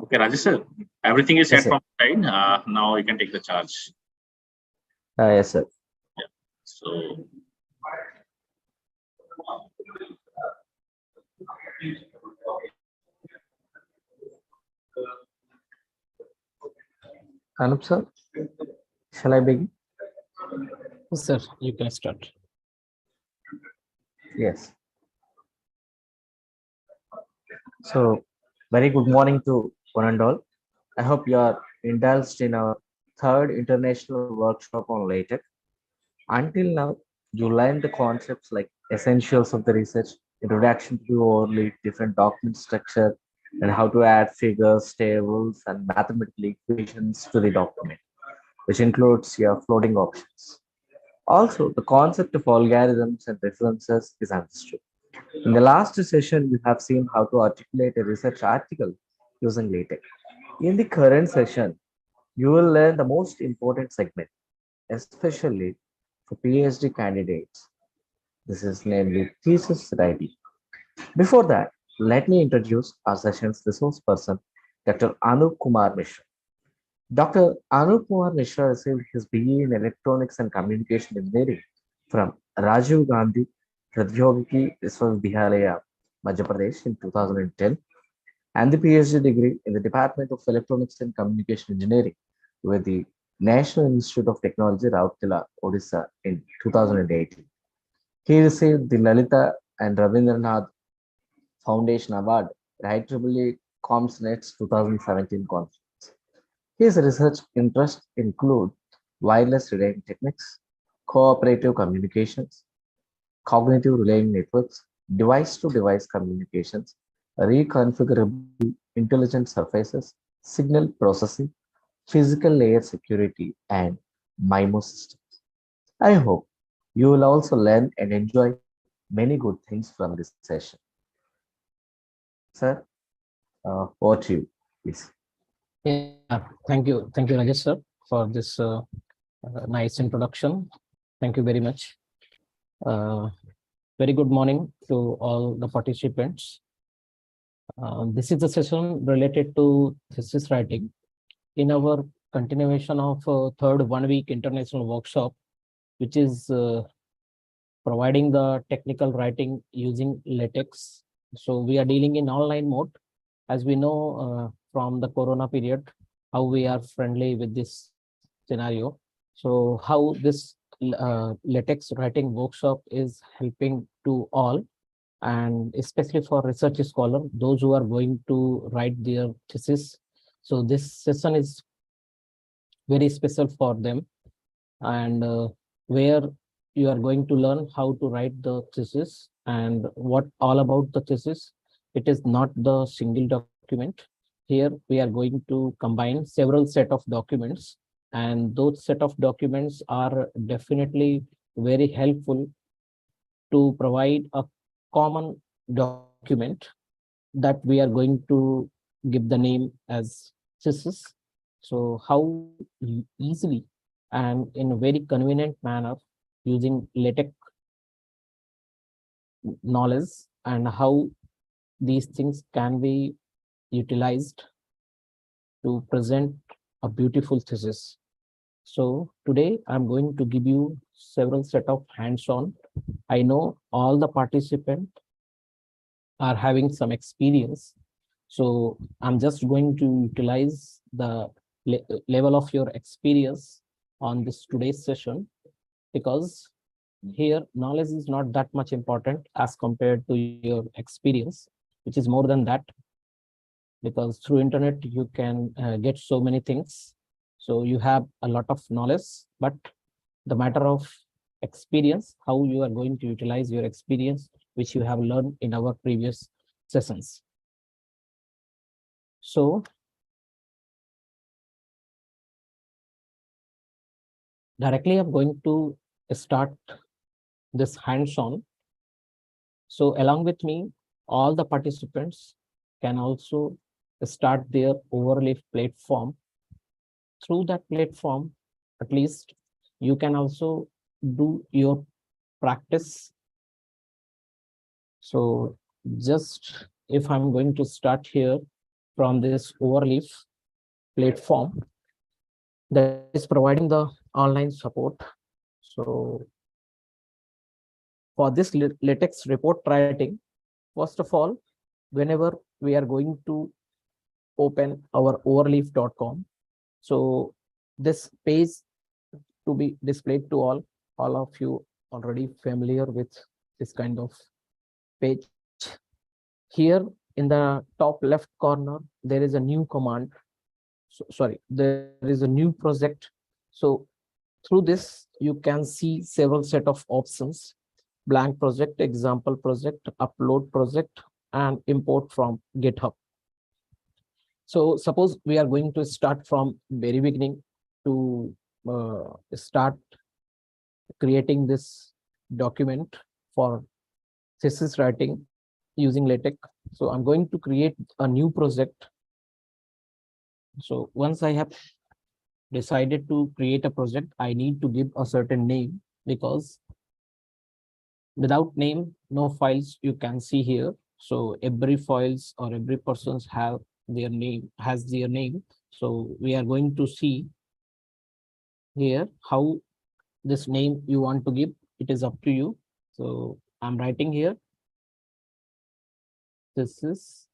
Okay, Rajesh sir, everything is Yes, set sir. from side. Now you can take the charge. Yes, sir. Yeah. So Anup, sir, shall I begin? Sir, you can start. Yes. So, very good morning to one and all. I hope you are indulged in our third international workshop on LaTeX. Until now, you learned the concepts like essentials of the research, introduction to the overly different document structure, and how to add figures, tables, and mathematical equations to the document, which includes your floating options. Also, the concept of algorithms and references is understood. In the last session, we have seen how to articulate a research article using LaTeX. In the current session, you will learn the most important segment, especially for PhD candidates. This is namely thesis writing. Before that, let me introduce our session's resource person, Dr. Anup Kumar Mishra. Dr. Anup Kumar Mishra received his BE in Electronics and Communication Engineering from Rajiv Gandhi Pradyogiki Viswavidyalaya, Madhya Pradesh in 2010, and the PhD degree in the Department of Electronics and Communication Engineering with the National Institute of Technology, Rourkela, Odisha in 2018. He received the Lalita and Rabindranath Foundation Award at IEEE CompsNet's 2017 conference. His research interests include wireless relaying techniques, cooperative communications, cognitive relaying networks, device-to-device communications, reconfigurable intelligent surfaces, signal processing, physical layer security, and MIMO systems. I hope you will also learn and enjoy many good things from this session. Sir, over to you, please. Yeah, thank you, Rajesh sir, for this nice introduction. Thank you very much. Uh, very good morning to all the participants. This is a session related to thesis writing. In our continuation of third 1 week international workshop, which is providing the technical writing using LaTeX. So we are dealing in online mode, as we know from the Corona period, how we are friendly with this scenario. So how this LaTeX writing workshop is helping to all, and especially for research scholar, those who are going to write their thesis. So this session is very special for them, and where you are going to learn how to write the thesis and what all about the thesis. It is not the single document. Here we are going to combine several set of documents, and those set of documents are definitely very helpful to provide a common document that we are going to give the name as thesis. So how easily and in a very convenient manner using LaTeX knowledge, and how these things can be utilized to present a beautiful thesis. So today I'm going to give you several set of hands-on. I know all the participants are having some experience. So I'm just going to utilize the level of your experience on this today's session, because here knowledge is not that much important as compared to your experience, which is more than that, because through internet you can get so many things. So you have a lot of knowledge, but the matter of experience, how you are going to utilize your experience, which you have learned in our previous sessions. So directly I'm going to start this hands-on. So along with me, all the participants can also start their overlay platform. Through that platform, at least You can also do your practice. So just if I'm going to start here from this overleaf platform that is providing the online support. So for this LaTeX report writing, first of all, whenever we are going to open our overleaf.com, so this page to be displayed to all of you already familiar with this kind of page. Here in the top left corner, there is a new command. So, sorry, there is a new project. So through this, you can see several set of options: blank project, example project, upload project, and import from GitHub. So suppose we are going to start from very beginning to start creating this document for thesis writing using LaTeX. So I'm going to create a new project. So once I have decided to create a project, I need to give a certain name, because without name, no files you can see here. So every files or every persons have their name, has their name. So we are going to see here how this name you want to give. It is up to you. So I'm writing here, this is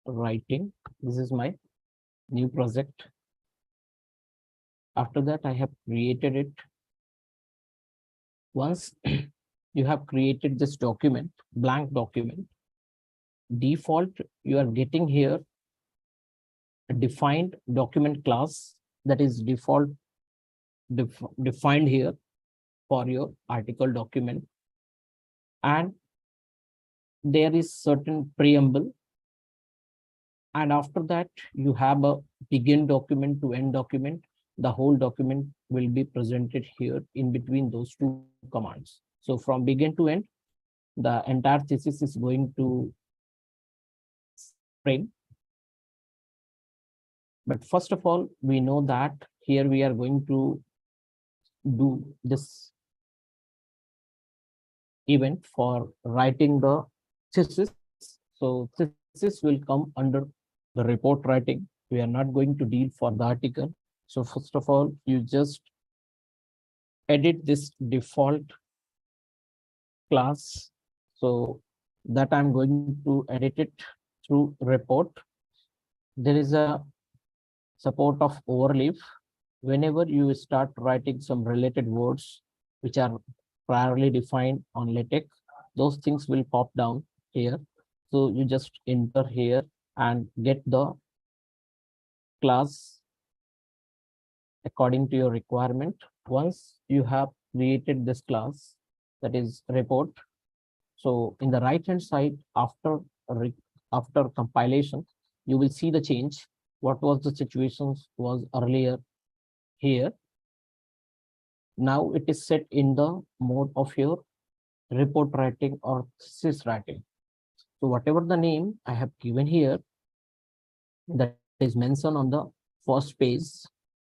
writing. This is my new project. After that, I have created it. Once you have created this document, blank document, default, you are getting here a defined document class that is default defined here for your article document. And there is certain preamble. And after that, you have a begin document to end document. The whole document will be presented here in between those two commands. So from begin to end, the entire thesis is going to frame. But first of all, we know that here we are going to do this event for writing the thesis. So thesis will come under the report writing. We are not going to deal for the article. So first of all, you just edit this default class. So that I'm going to edit it through report. There is a support of overleaf. Whenever you start writing some related words which are priorly defined on LaTeX, those things will pop down here. So you just enter here and get the class according to your requirement. Once you have created this class, that is report. So in the right hand side, after compilation, you will see the change. What was the situations was earlier here. Now it is set in the mode of your report writing or thesis writing. So whatever the name I have given here, that is mentioned on the first page,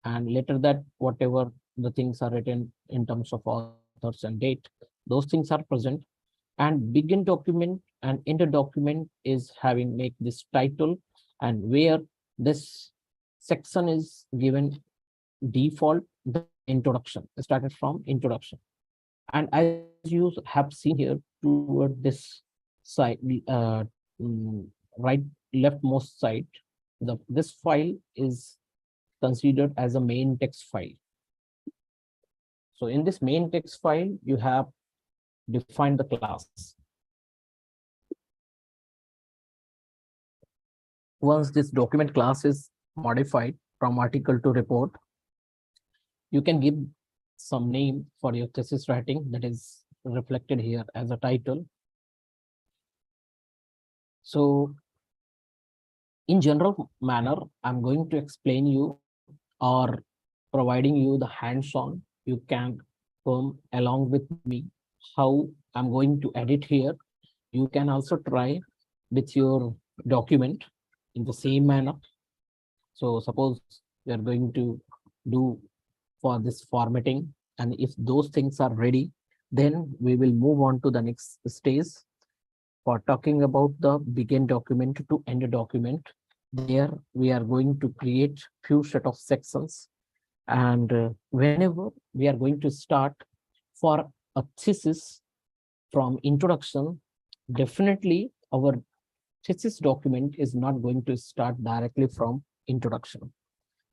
and later that whatever the things are written in terms of authors and date, those things are present. And begin document and end document is having make this title, and where this section is given default the introduction, started from introduction. And as you have seen here toward this side, right leftmost side, this file is considered as a main text file. So in this main text file, you have defined the class. Once this document class is modified from article to report, you can give some name for your thesis writing that is reflected here as a title. So in general manner, I'm going to explain you or providing you the hands-on. You can come along with me how I'm going to edit here. You can also try with your document in the same manner. So suppose we are going to do for this formatting. And if those things are ready, then we will move on to the next stage for talking about the begin document to end document. There we are going to create few set of sections, and whenever we are going to start for a thesis from introduction, definitely our thesis document is not going to start directly from introduction.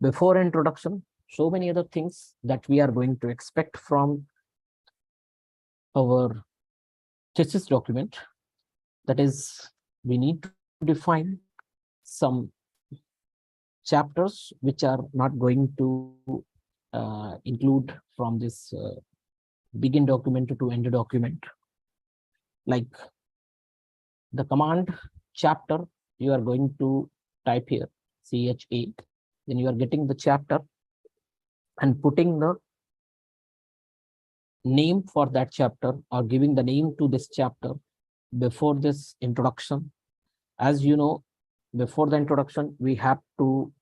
Before introduction, so many other things that we are going to expect from our thesis document. That is, we need to define some chapters which are not going to include from this begin document to end document. Like the command chapter, you are going to type here CHA, then you are getting the chapter and putting the name for that chapter or giving the name to this chapter before this introduction. As you know, before the introduction, we have to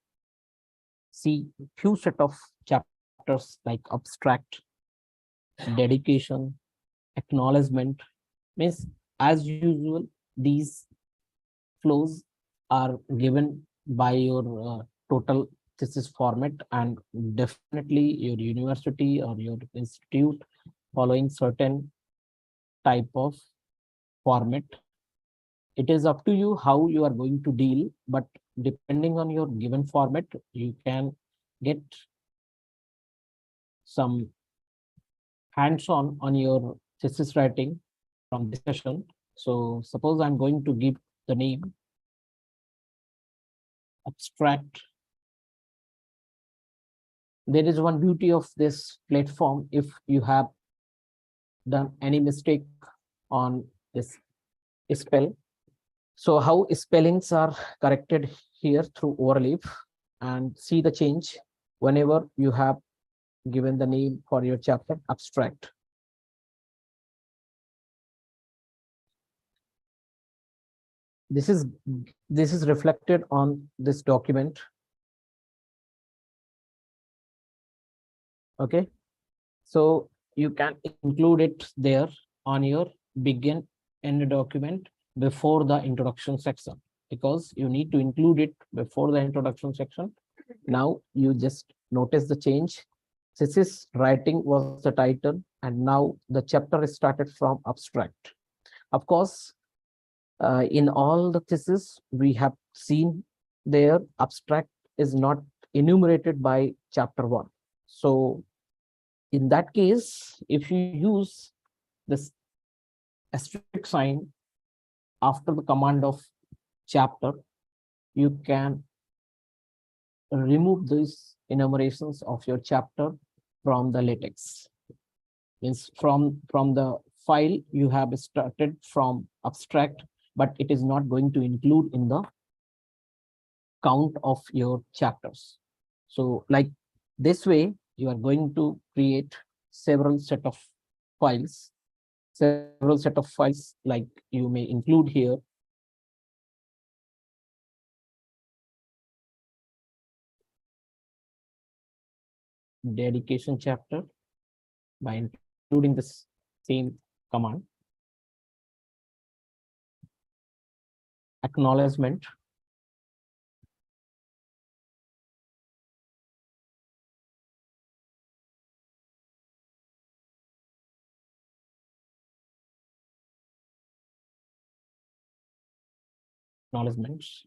see few set of chapters like abstract, dedication, acknowledgement. Means, as usual, these flows are given by your total thesis format, and definitely your university or your institute following certain type of format. It is up to you how you are going to deal, but depending on your given format, you can get some hands-on on your thesis writing from this session. So suppose I'm going to give the name abstract. There is one beauty of this platform. If you have done any mistake on this spell, so how spellings are corrected here through overleaf, and see the change whenever you have given the name for your chapter abstract. This is reflected on this document. Okay, so you can include it there on your begin end document before the introduction section, because you need to include it before the introduction section. Now you just notice the change. Thesis writing was the title, and now the chapter is started from abstract. Of course, in all the thesis we have seen there, abstract is not enumerated by chapter 1. So in that case, if you use this asterisk sign after the command of chapter, you can remove these enumerations of your chapter from the LaTeX. Means from the file you have started from abstract, but it is not going to include in the count of your chapters. So like this way, you are going to create several set of files, like you may include here dedication chapter by including this same command. Acknowledgement. Acknowledgements.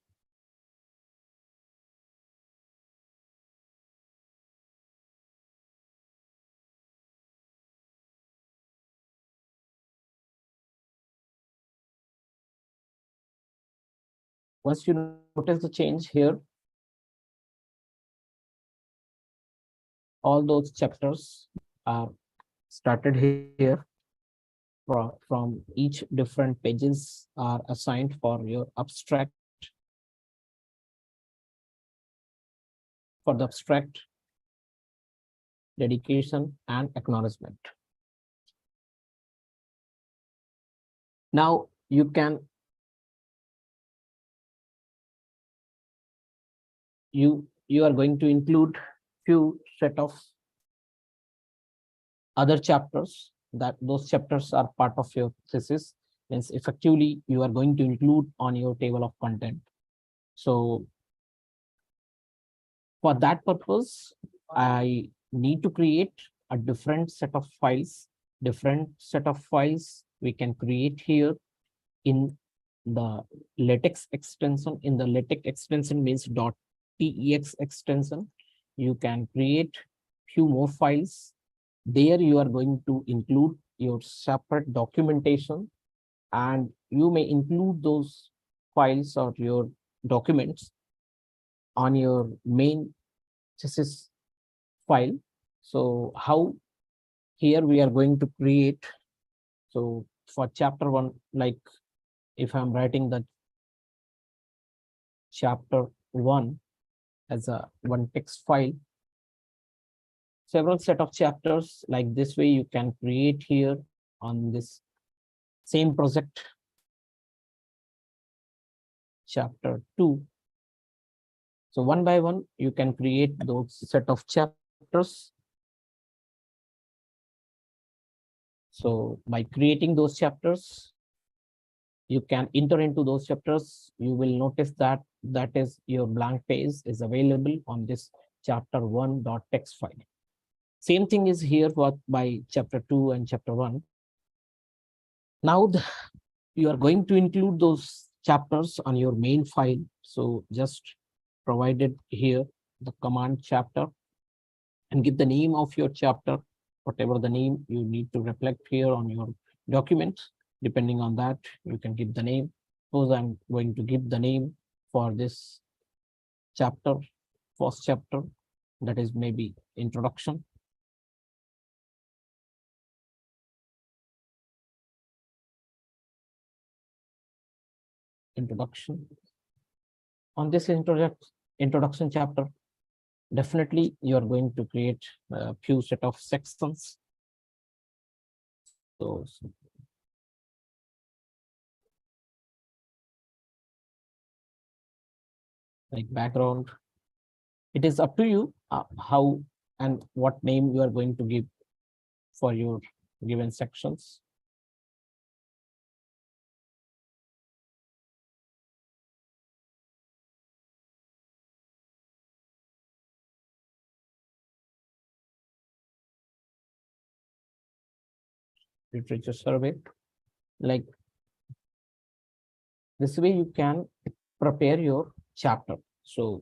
Once you notice the change here, all those chapters are started here. From each different pages are assigned for your abstract. For the abstract, dedication, and acknowledgement. Now you can you are going to include few set of other chapters, that those chapters are part of your thesis, means effectively you are going to include on your table of content. So for that purpose, I need to create a different set of files. Different set of files we can create here in the LaTeX extension. In the LaTeX extension means .tex extension. You can create few more files. There you are going to include your separate documentation, and you may include those files or your documents on your main thesis file. So how here we are going to create. So for chapter 1, like if I'm writing the chapter 1 as a one text file, several set of chapters like this way you can create here on this same project. Chapter 2. So one by one, you can create those set of chapters. So by creating those chapters, you can enter into those chapters. You will notice that that is your blank page is available on this chapter 1.text file. Same thing is here by chapter 2 and chapter 1. Now you are going to include those chapters on your main file. So just provided here the command chapter and give the name of your chapter, whatever the name you need to reflect here on your document. Depending on that, you can give the name. Suppose I'm going to give the name for this chapter, first chapter, that is maybe introduction. Introduction. On this introduction chapter, definitely you are going to create a few set of sections. So like background, it is up to you how and what name you are going to give for your given sections. Literature survey, like this way you can prepare your chapter. So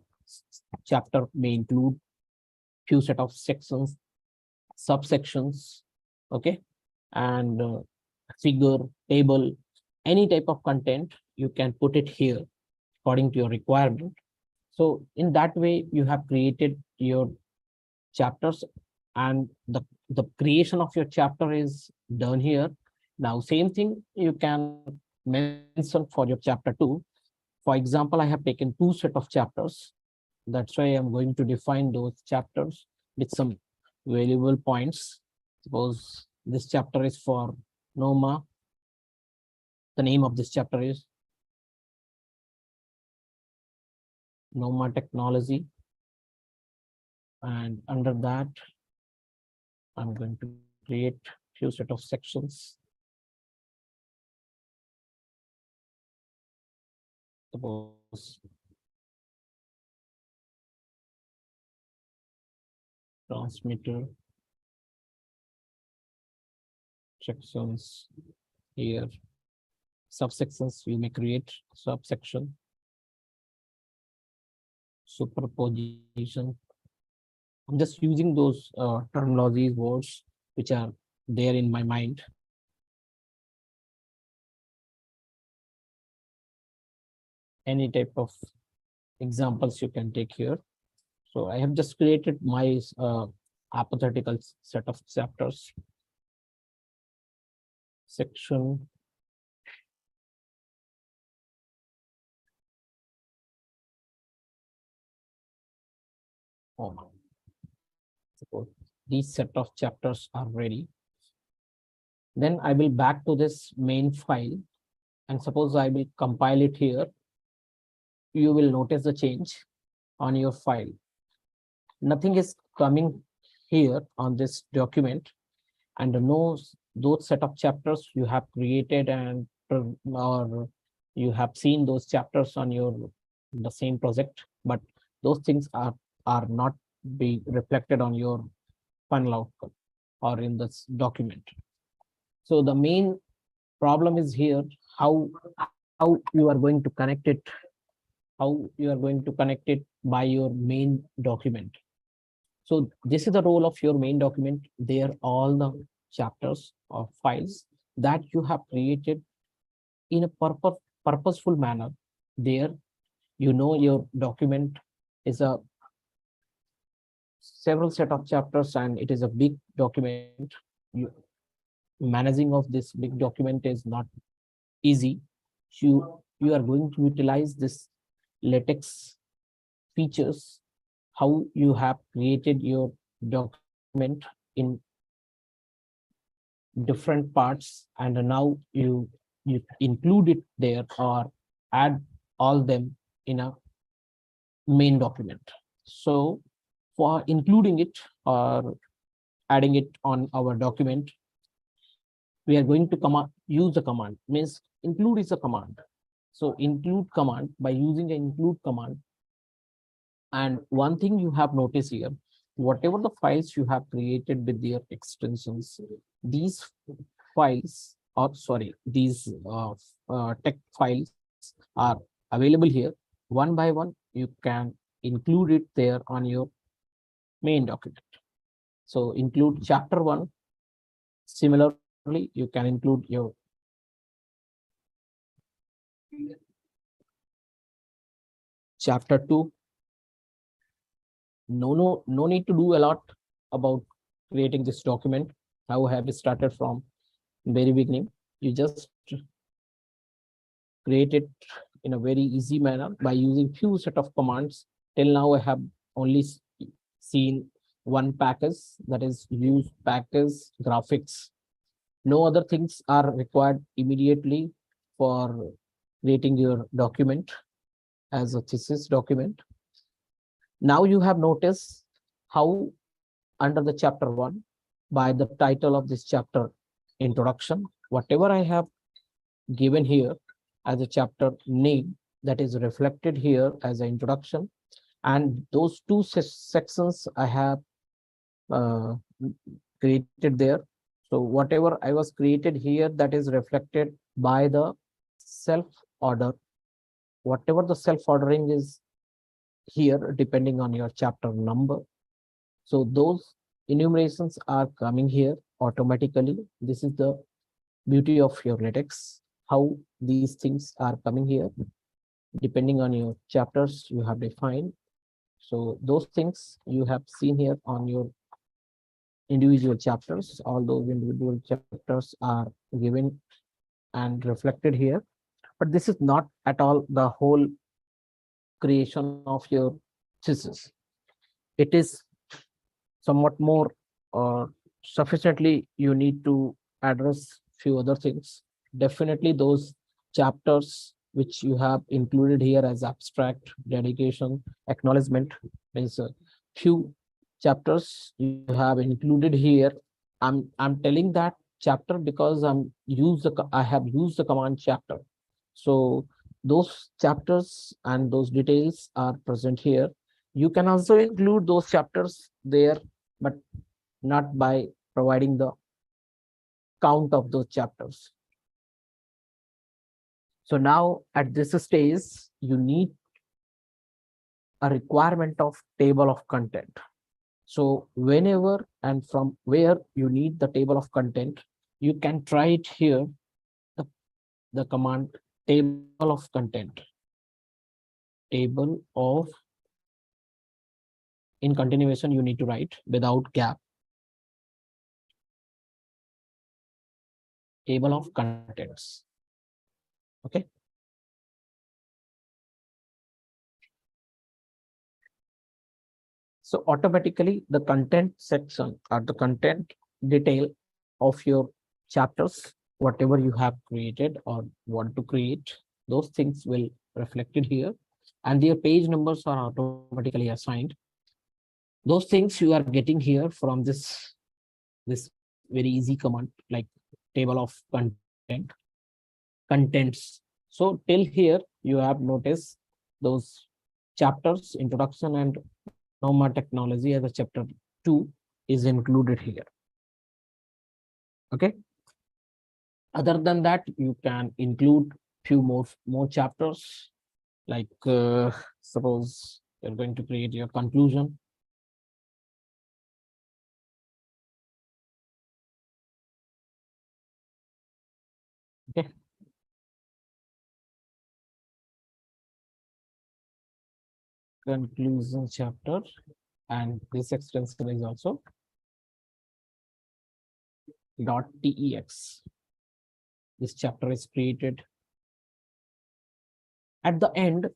chapter may include few set of sections, subsections, okay, and figure, table, any type of content you can put it here according to your requirement. So in that way you have created your chapters, and the creation of your chapter is done here. Now same thing you can mention for your chapter 2. For example, I have taken 2 set of chapters. That's why I'm going to define those chapters with some valuable points. Suppose this chapter is for NOMA. The name of this chapter is NOMA technology. And under that, I'm going to create few set of sections. Suppose transmitter sections here, subsections you may create subsection, superposition. I'm just using those terminologies, words which are there in my mind. Any type of examples you can take here. So I have just created my hypothetical set of chapters. Section. Oh, suppose these set of chapters are ready. Then I will back to this main file, and suppose I will compile it here. You will notice the change on your file. Nothing is coming here on this document. and knows those set of chapters you have created and or you have seen those chapters on your the same project, but those things are not be reflected on your final outcome or in this document. So the main problem is here how how you are going to connect it, how you are going to connect it by your main document. So this is the role of your main document. There all the chapters or files that you have created in a purposeful manner. There, your document is a several set of chapters and it is a big document. You, managing of this big document is not easy. You are going to utilize this LaTeX features, how you have created your document in different parts, and now you include it there or add all them in a main document. So for including it or adding it on our document, we are going to use the command. Means include is a command. So include command, by using the include command. And one thing you have noticed here, whatever the files you have created with their extensions, these files, or sorry, these text files are available here. One by one, you can include it there on your main document. So include chapter 1. Similarly, you can include your chapter 2. No need to do a lot about creating this document. How have you started from very beginning? You just create it in a very easy manner by using few set of commands. Till now, I have only seen one package, that is use package graphics. No other things are required immediately for creating your document as a thesis document. Now you have noticed how under the chapter 1, by the title of this chapter, introduction, whatever I have given here as a chapter name, that is reflected here as an introduction, and those two sections I have created there. So whatever I was created here, that is reflected by the self order. Whatever the self ordering is here, depending on your chapter number. So those enumerations are coming here automatically. This is the beauty of your LaTeX, how these things are coming here, depending on your chapters you have defined. So those things you have seen here on your individual chapters. All those individual chapters are given and reflected here. But this is not at all the whole creation of your thesis. It is somewhat more sufficiently you need to address few other things. Definitely those chapters which you have included here as abstract, dedication, acknowledgement, is a few chapters you have included here. I'm telling that chapter because I have used the command chapter. So those chapters and those details are present here. You can also include those chapters there, but not by providing the count of those chapters. So now at this stage, you need a requirement of table of content. So whenever and from where you need the table of content, you can try it here, the command table of content. Table of, in continuation, you need to write without gap. Table of contents. Okay. So automatically the content section or the content detail of your chapters, whatever you have created or want to create, those things will reflected here, and their page numbers are automatically assigned. Those things you are getting here from this very easy command like table of contents. So till here you have noticed those chapters, introduction and normal technology as a chapter 2 is included here. Okay. Other than that, you can include few more chapters, like suppose you're going to create your conclusion. Okay. Conclusion chapter, and this extension is also .tex. This chapter is created at the end,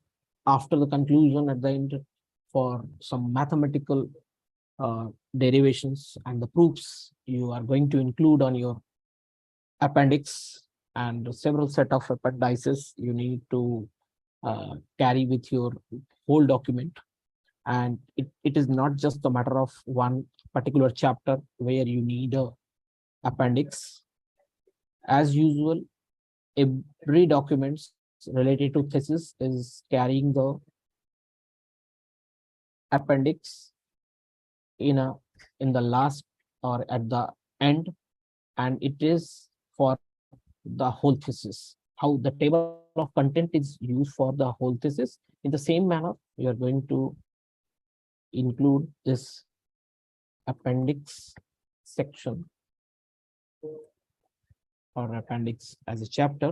after the conclusion, at the end, for some mathematical derivations and the proofs you are going to include on your appendix, and several set of appendices you need to carry with your whole document. And it is not just a matter of one particular chapter where you need a appendix. As usual, every documents related to thesis is carrying the appendix in the last or at the end, and it is for the whole thesis. How the table of content is used for the whole thesis, in the same manner you are going to include this appendix section or appendix as a chapter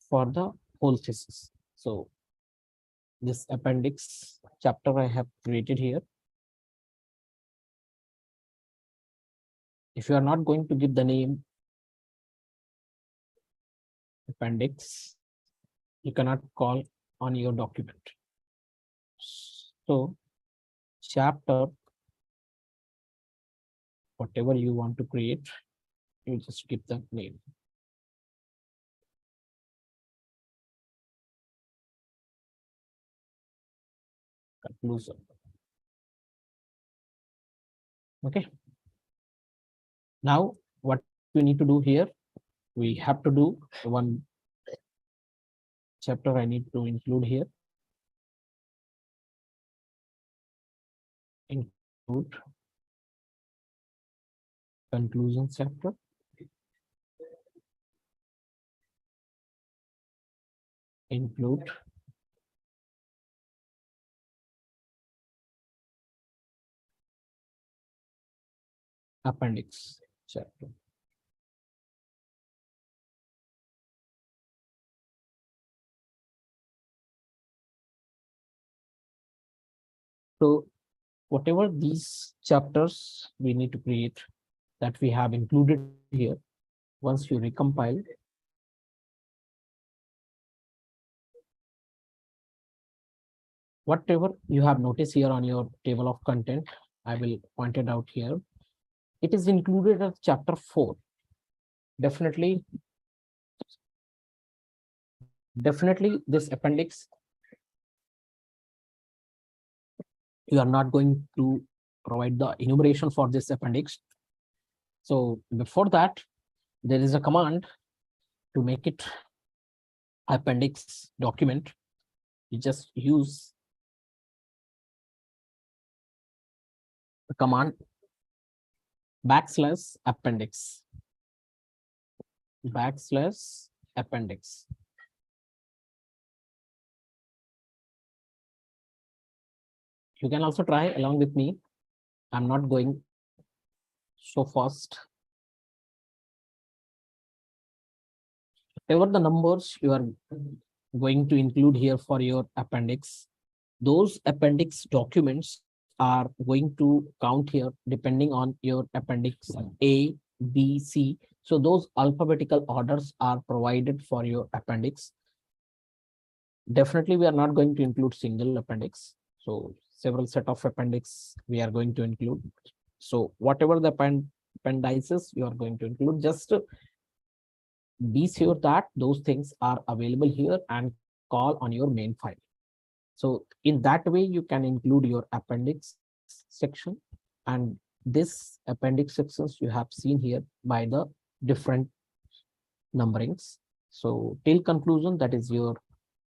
for the whole thesis. So this appendix chapter I have created here. If you are not going to give the name appendix, you cannot call on your document. So chapter, whatever you want to create, you just give the name. Conclusion. Okay. Now what we need to do here, we have to do one chapter I need to include here. Include conclusion chapter. Include appendix chapter. So whatever these chapters we need to create that we have included here, once you recompile, whatever you have noticed here on your table of content, I will point it out here. It is included as chapter 4. Definitely this appendix, you are not going to provide the enumeration for this appendix. So before that, there is a command to make it appendix document. You just use the command \appendix. \appendix. You can also try along with me. I'm not going so fast. Whatever the numbers you are going to include here for your appendix, those appendix documents are going to count here depending on your appendix A, B, C. So those alphabetical orders are provided for your appendix. Definitely we are not going to include single appendix. So several set of appendix we are going to include. So whatever the appendices you are going to include, just be sure that those things are available here and call on your main file. So in that way, you can include your appendix section, and this appendix sections you have seen here by the different numberings. So till conclusion, that is your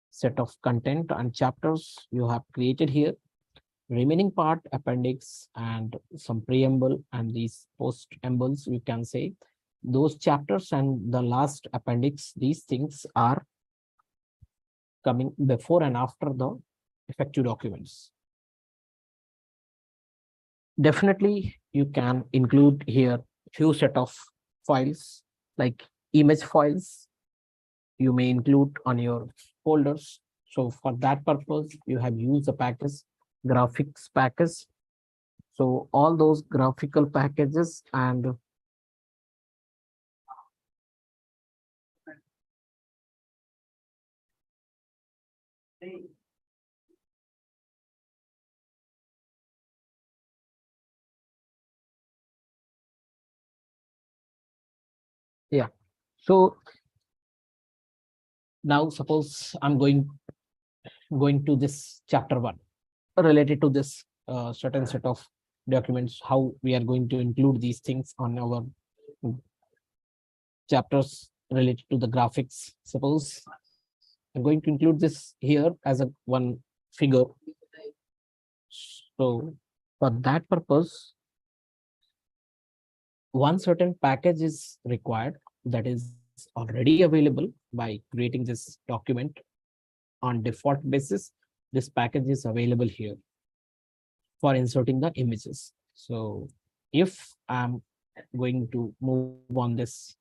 set of content and chapters you have created here. Remaining part, appendix and some preamble and these post-ambles, you can say, those chapters and the last appendix, these things are coming before and after the effective documents. Definitely, you can include here few set of files like image files. You may include on your folders. So for that purpose, you have used the package graphics package. So all those graphical packages and yeah. So now suppose I'm going to this chapter 1 related to this certain set of documents, how we are going to include these things on our chapters related to the graphics. Suppose I'm going to include this here as a one figure. So for that purpose, one certain package is required that is already available by creating this document on default basis. This package is available here for inserting the images. So if I'm going to move on this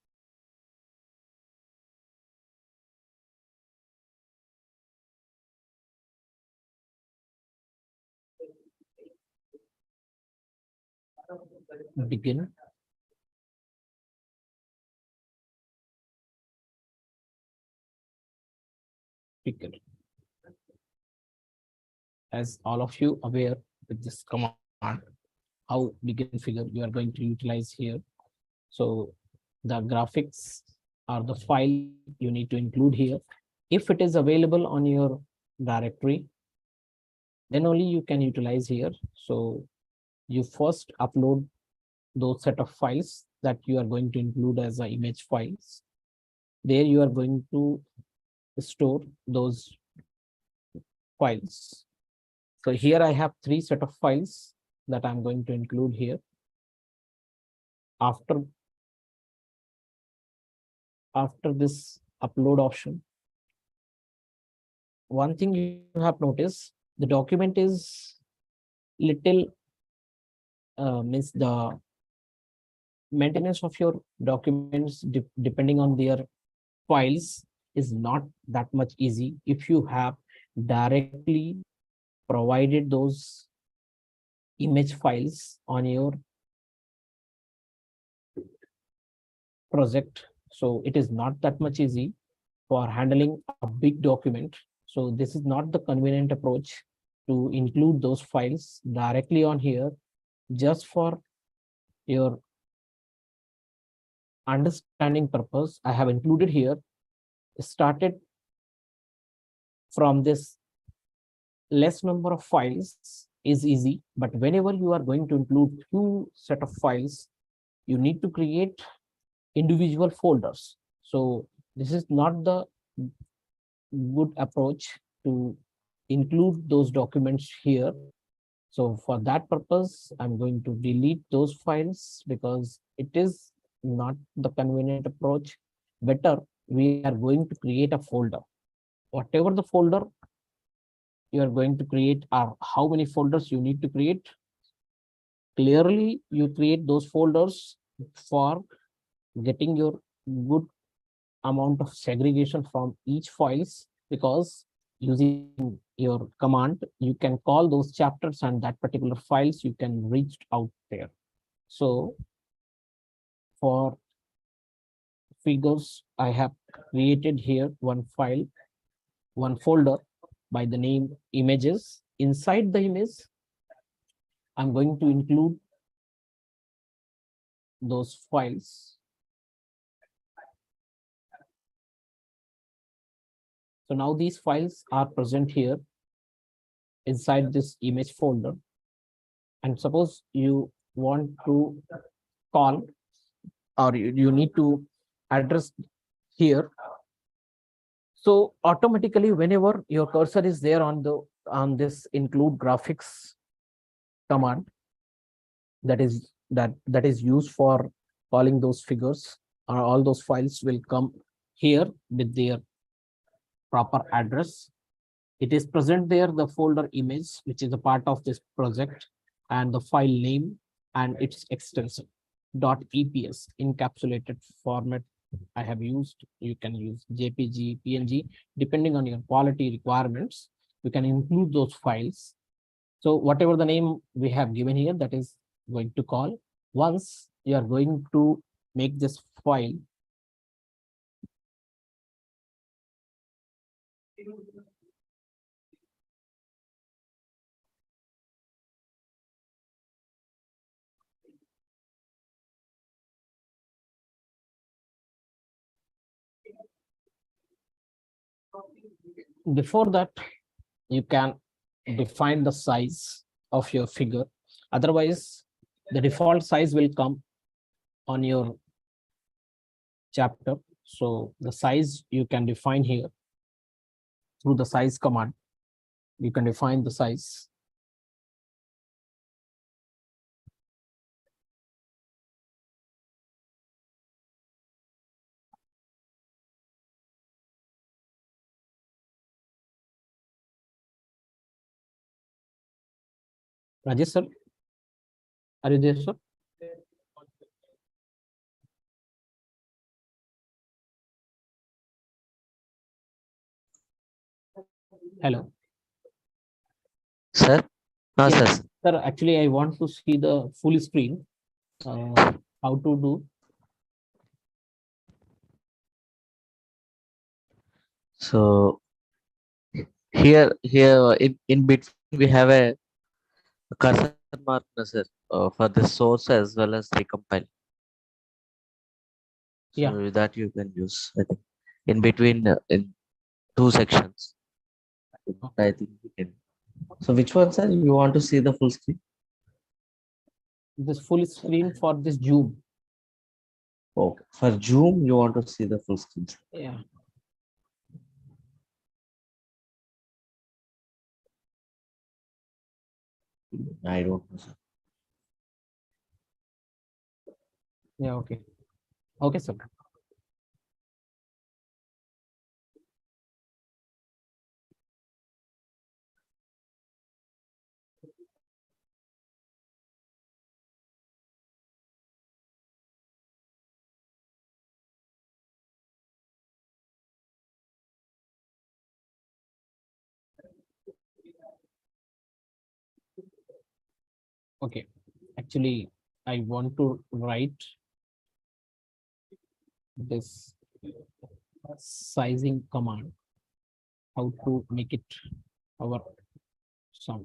begin, begin. As all of you aware with this command, how begin figure you are going to utilize here. So the graphics are the file you need to include here. If it is available on your directory, then only you can utilize here. So you first upload those set of files that you are going to include as a image files. There you are going to store those files. So here I have three set of files that I'm going to include here. After this upload option, one thing you have noticed, the document is little means the maintenance of your documents depending on their files is not that much easy if you have directly provided those image files on your project. So it is not that much easy for handling a big document. So this is not the convenient approach to include those files directly on here. Just for your understanding purpose, I have included here, started from this less number of files is easy, but whenever you are going to include few set of files, you need to create individual folders. So this is not the good approach to include those documents here. So for that purpose, I'm going to delete those files because it is not the convenient approach. Better, we are going to create a folder. Whatever the folder you are going to create, or how many folders you need to create, clearly you create those folders for getting your good amount of segregation from each files, because using your command you can call those chapters and that particular files you can reach out there. So for figures, I have created here one file, one folder by the name images. Inside the image, I'm going to include those files. So now these files are present here inside this image folder. And suppose you want to call, or you need to address here. So automatically, whenever your cursor is there on this include graphics command, that is used for calling those figures, or all those files will come here with their proper address. It is present there, the folder image, which is a part of this project, and the file name and its extension .eps encapsulated format I have used. You can use JPG, PNG, depending on your quality requirements. You can include those files. So whatever the name we have given here, that is going to call. Once you are going to make this file, before that, you can define the size of your figure. Otherwise, the default size will come on your chapter. So the size you can define here through the size command. You can define the size. Rajesh sir, are you there, sir? Hello. Sir? No, Yes, sir. sir. Actually, I want to see the full screen. How to do? So here in between we have a cursor mark, no, sir, for the source as well as recompile. So Yeah. that you can use, I think, in between in two sections. I think we can. So which one, sir? You want to see the full screen? This full screen for this Zoom. Okay. For Zoom, you want to see the full screen, sir. Yeah. I don't know, sir. Yeah. Okay. Okay, sir. Okay. Actually, I want to write this sizing command. How to make it our some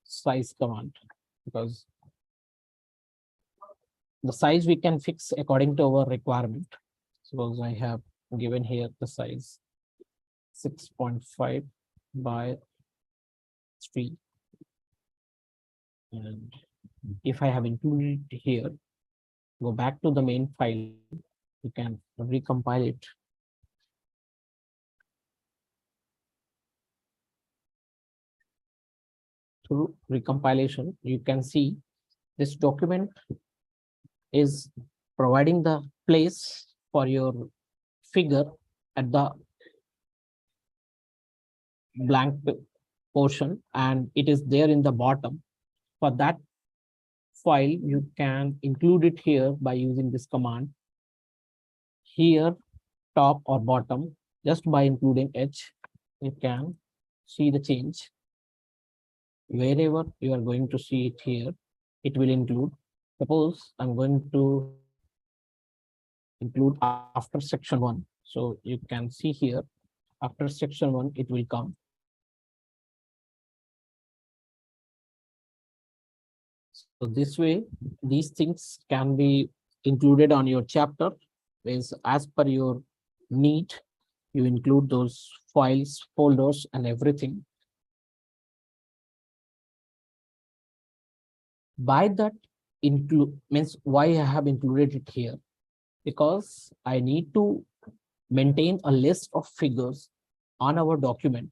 size command, because the size we can fix according to our requirement. Suppose I have given here the size 6.5 by 3, and if I have included it here, go back to the main file, you can recompile it. Through recompilation, you can see this document is providing the place for your figure at the blank portion, and it is there in the bottom. For that file, you can include it here by using this command here, top or bottom. Just by including h, you can see the change. Wherever you are going to see it here, it will include. Suppose I'm going to include after section 1. So you can see here, after section 1, it will come. So this way, these things can be included on your chapter. Is as per your need, you include those files, folders, and everything. By that, include means why I have included it here, because I need to maintain a list of figures on our document.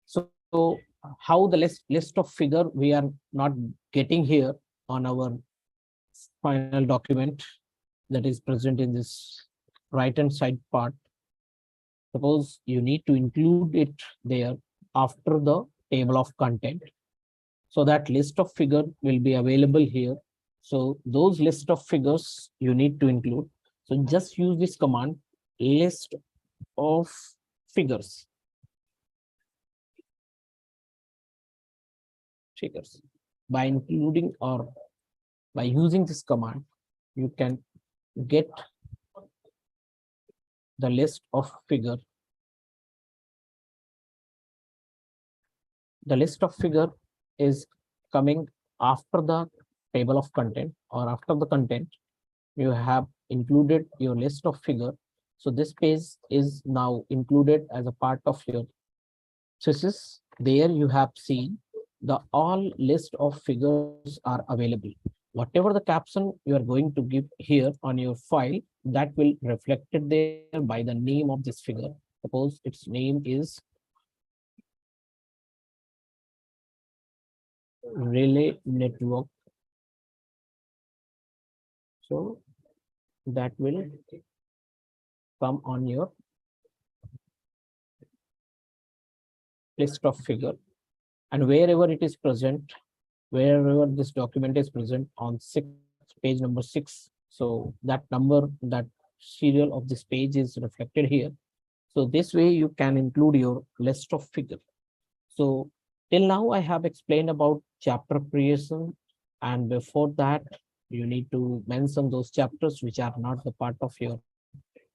So how the list of figure we are not getting here on our final document that is present in this right hand side part. Suppose you need to include it there after the table of content. So that list of figure will be available here. So those list of figures you need to include. So just use this command, list of figures. Figures. By including or by using this command, you can get the list of figure. The list of figure is coming after the table of content, or after the content you have included your list of figure. So this page is now included as a part of your thesis. There you have seen the all list of figures are available. Whatever the caption you are going to give here on your file, that will reflected there by the name of this figure. Suppose its name is relay network. So that will come on your list of figure, and wherever it is present, wherever this document is present on page number 6, so that number, that serial of this page is reflected here. So this way you can include your list of figure. So till now I have explained about chapter creation, and before that you need to mention those chapters which are not the part of your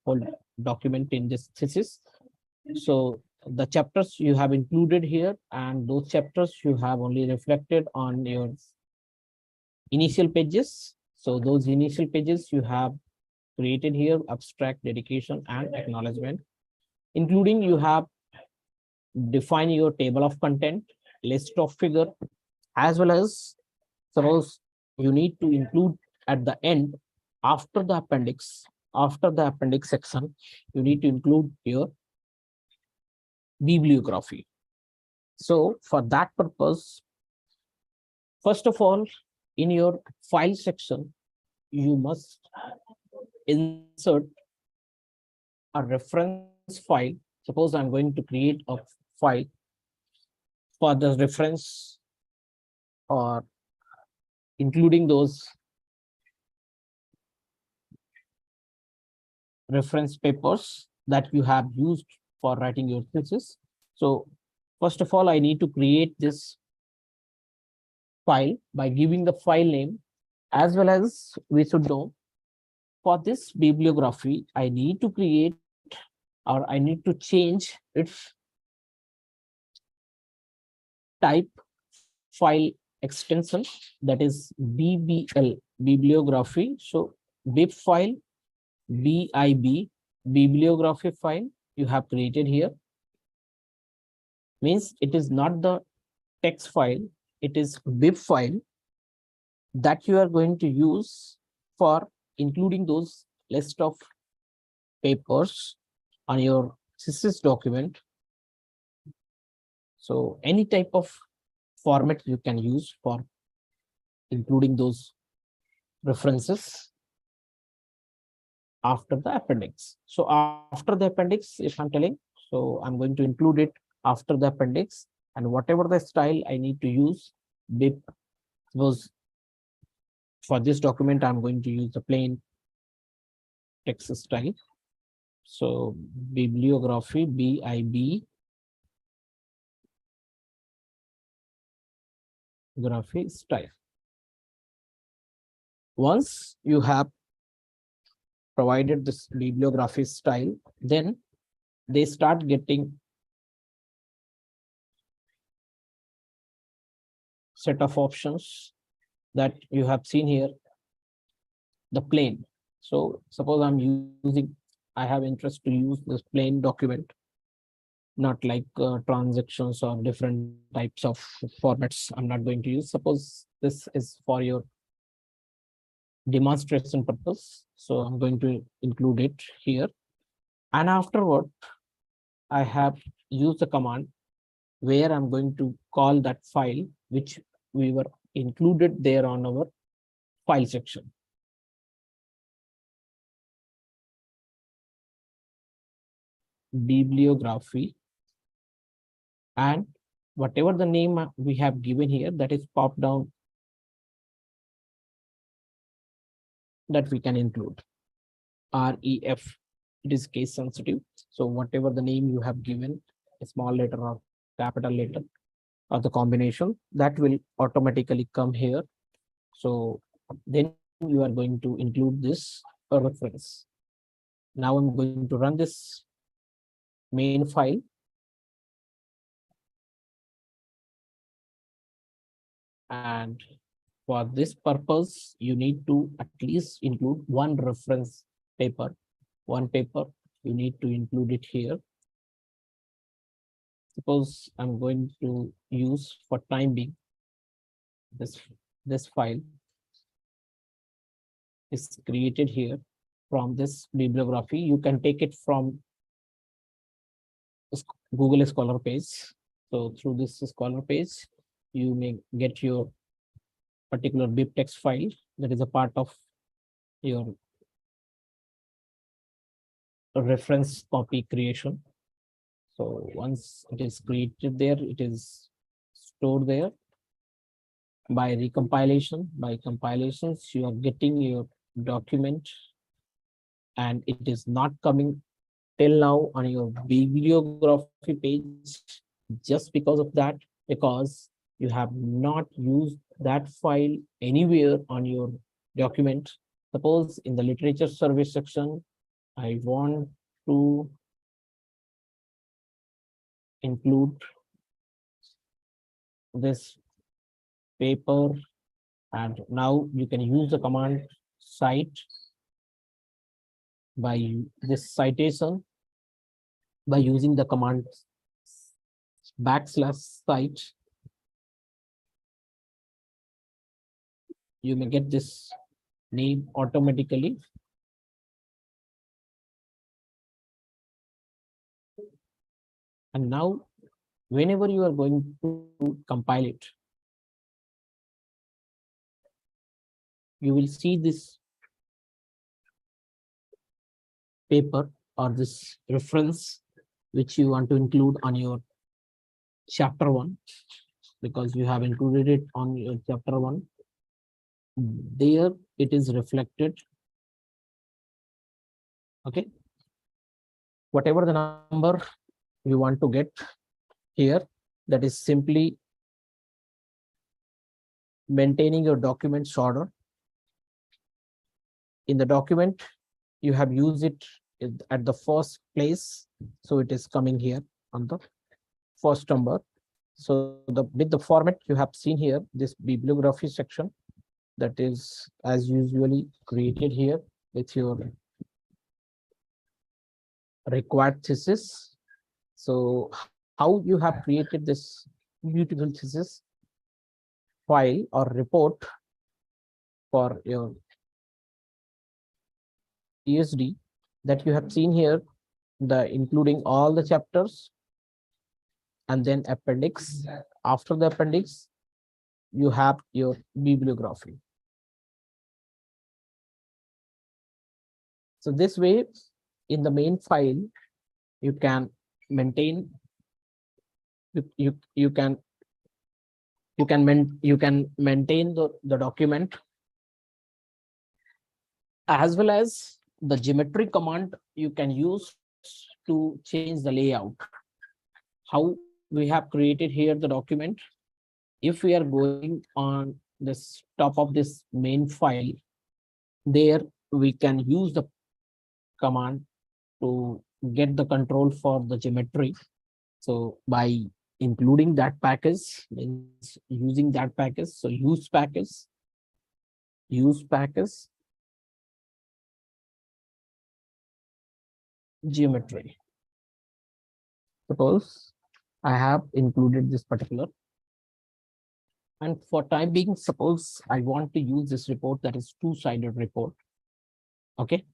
whole document in this thesis. So the chapters you have included here, and those chapters you have only reflected on your initial pages. So those initial pages you have created here, abstract, dedication, and acknowledgement, including you have defined your table of content, list of figure, as well as suppose you need to include at the end, after the appendix section, you need to include your bibliography. So for that purpose, first of all, in your file section, you must insert a reference file. Suppose I'm going to create a file for the reference, or including those reference papers that you have used for writing your thesis. So first of all, I need to create this file by giving the file name, as well as we should know for this bibliography, I need to create, or I need to change its type file extension, that is BBL, bibliography. So bib file, BIB, bibliography file you have created here, means it is not the text file, it is bib file that you are going to use for including those list of papers on your thesis document. So any type of format you can use for including those references after the appendix. So after the appendix, if I'm telling, so I'm going to include it after the appendix, and whatever the style I need to use, bib, suppose for this document, I'm going to use the plain text style. So bibliography, BIB, graphy style. Once you have provided this bibliography style, then they start getting set of options that you have seen here, the plain. So suppose I'm using, I have interest to use this plain document, not like transactions or different types of formats I'm not going to use. Suppose this is for your demonstration purpose. So I'm going to include it here. And afterward, I have used the command where I'm going to call that file which we were included there on our file section. Bibliography, and whatever the name we have given here, that is pop down, that we can include ref. It is case sensitive, so whatever the name you have given, a small letter or capital letter or the combination, that will automatically come here. So then you are going to include this reference. Now I'm going to run this main file. And for this purpose, you need to at least include one reference paper. One paper, you need to include it here. Suppose I'm going to use for time being this file is created here from this bibliography. You can take it from Google Scholar page. So through this Scholar page, you may get your particular bibtext file that is a part of your reference copy creation. So once it is created there, it is stored there. By recompilation, by compilations, you are getting your document, and it is not coming till now on your bibliography page just because of that, because you have not used that file anywhere on your document. Suppose in the literature survey section, I want to include this paper, and now you can use the command cite by this citation by using the command \cite. You may get this name automatically. And now whenever you are going to compile it, you will see this paper or this reference which you want to include on your chapter 1, because you have included it on your chapter 1. There it is reflected. Okay, whatever the number you want to get here, that is simply maintaining your document's order. In the document, you have used it at the first place, so it is coming here on the first number. So with the format you have seen here, this bibliography section, that is as usually created here with your required thesis. So how you have created this beautiful thesis file or report for your ESD, that you have seen here, the including all the chapters and then appendix. After the appendix, you have your bibliography. So this way, in the main file, you can maintain, you can maintain the document, as well as the geometry command you can use to change the layout. How we have created here the document. If we are going on this top of this main file, there we can use the command to get the control for the geometry. So by including that package, means using that package, so use package geometry. Suppose I have included this particular And for time being, suppose I want to use this report that is two-sided report. Okay,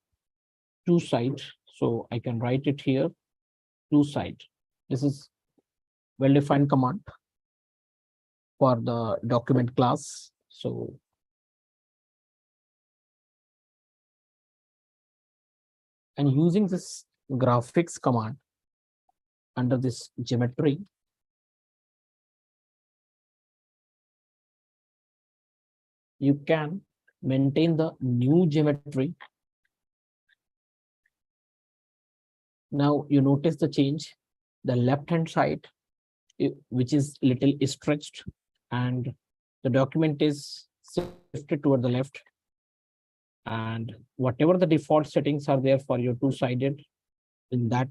two-side. So I can write it here, two-side. This is well-defined command for the document class. So and using this graphics command under this geometry, you can maintain the new geometry. Now you notice the change. The left-hand side, which is little stretched, and the document is shifted toward the left. And whatever the default settings are there for your two-sided, in that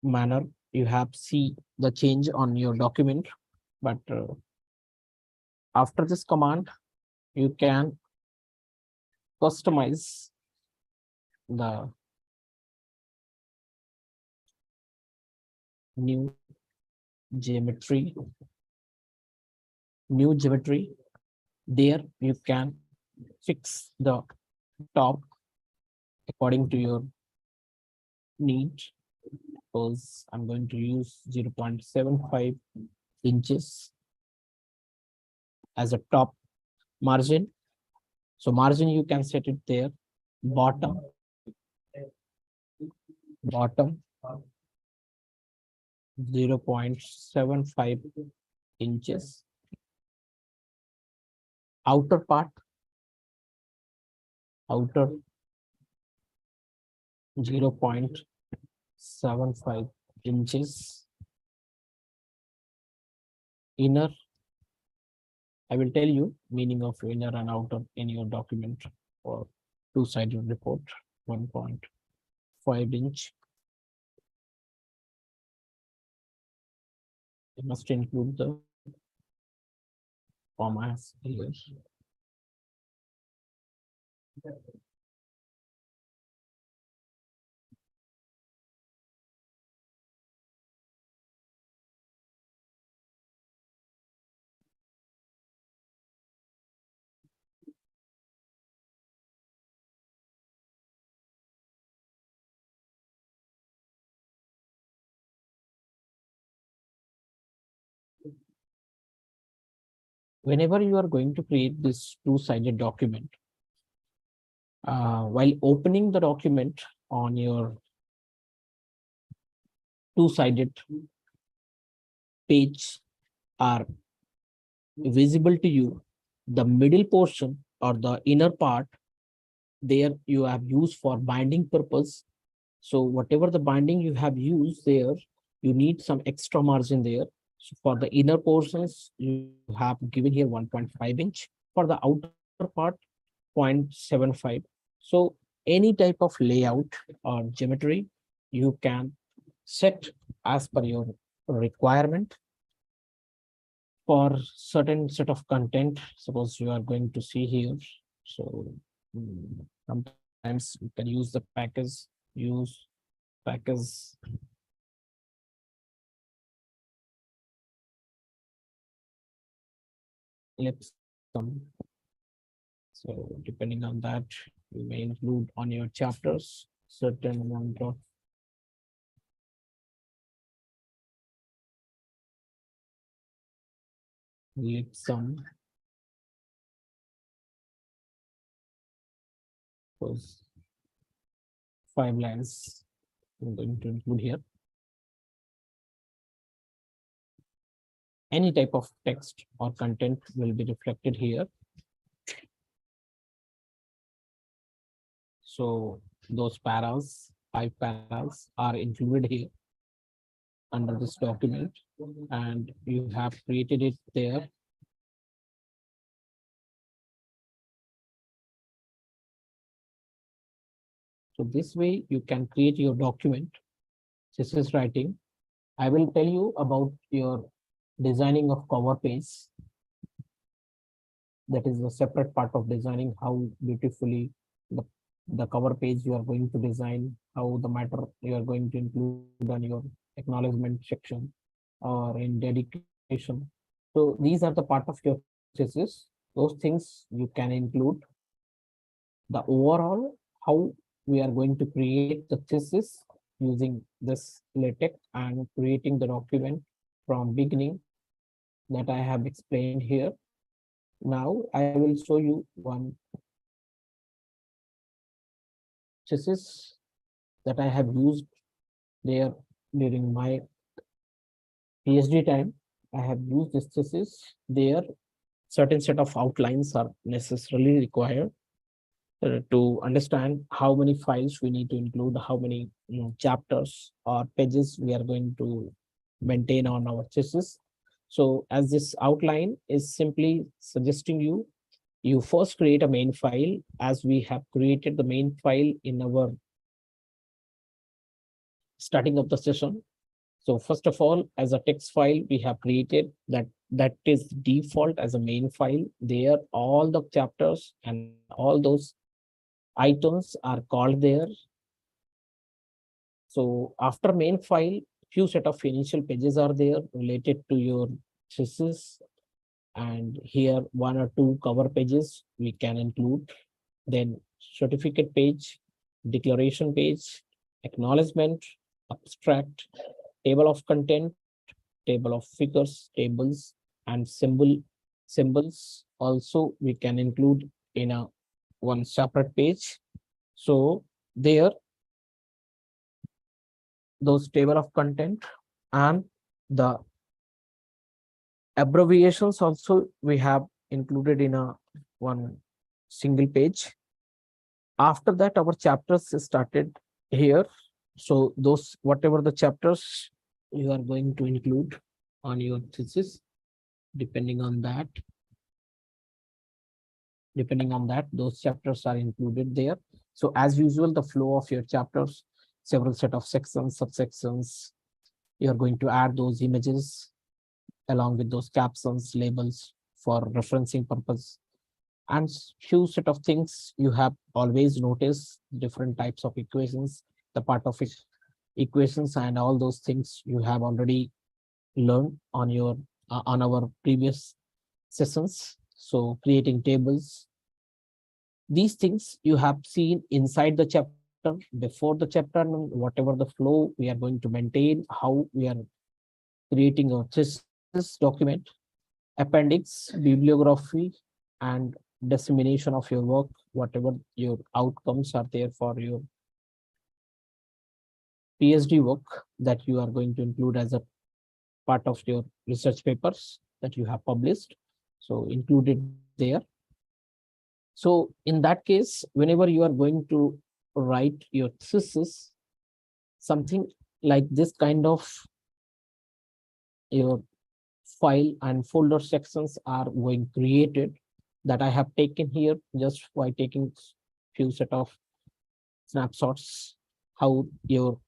manner, you have see the change on your document. But after this command, you can customize the new geometry. There you can fix the top according to your need. Suppose I'm going to use 0.75 inches as a top margin. So margin, you can set it there. Bottom 0.75 inches. Outer part, outer 0.75 inches. Inner, I will tell you meaning of inner and outer in your document for two-sided report. 1.5 inch. You must include the commas here. Whenever you are going to create this two-sided document, while opening the document on your two-sided page are visible to you, the middle portion or the inner part, there you have used for binding purpose. So whatever the binding you have used there, you need some extra margin there. So for the inner portions, you have given here 1.5 inch. For the outer part, 0.75. So any type of layout or geometry, you can set as per your requirement. For certain set of content, suppose you are going to see here. So sometimes you can use the package ellipse. So depending on that, you may include on your chapters certain amount of ellipse. Suppose 5 lines I'm going to include here. Any type of text or content will be reflected here. So those paras, 5 paras are included here under this document, and you have created it there. So this way you can create your document. This is writing. I will tell you about your designing of cover page. That is a separate part of designing, how beautifully the cover page you are going to design, how the matter you are going to include on your acknowledgement section or in dedication. So these are the part of your thesis. Those things you can include. The overall, how we are going to create the thesis using this LaTeX and creating the document from beginning that I have explained here. Now I will show you one thesis that I have used there during my PhD time. I have used this thesis there. Certain set of outlines are necessarily required to understand how many files we need to include, how many chapters or pages we are going to maintain on our thesis. So as this outline is simply suggesting you, you first create a main file, as we have created the main file in our starting of the session. So first of all, as a text file, we have created that is default as a main file. There, all the chapters and all those items are called there. So after main file, few set of initial pages are there related to your thesis. And here one or two cover pages we can include. Then certificate page, declaration page, acknowledgement, abstract, table of content, table of figures, tables, and symbols also we can include in a one separate page. So there, those table of content and the abbreviations also we have included in a one single page. After that, our chapters started here. So those whatever the chapters you are going to include on your thesis, depending on that, those chapters are included there. So as usual, the flow of your chapters, several set of sections, subsections, you are going to add those images along with those captions, labels for referencing purpose. And few set of things you have always noticed, different types of equations, the part of it, equations and all those things you have already learned on your on our previous sessions. So creating tables, these things you have seen inside the chapter, before the chapter, and whatever the flow we are going to maintain, how we are creating a thesis document, appendix, bibliography, and dissemination of your work, whatever your outcomes are there for your PhD work that you are going to include as a part of your research papers that you have published. So included there. So in that case, whenever you are going to write your thesis, something like this kind of your file and folder sections are going created that I have taken here just by taking few set of snapshots, how your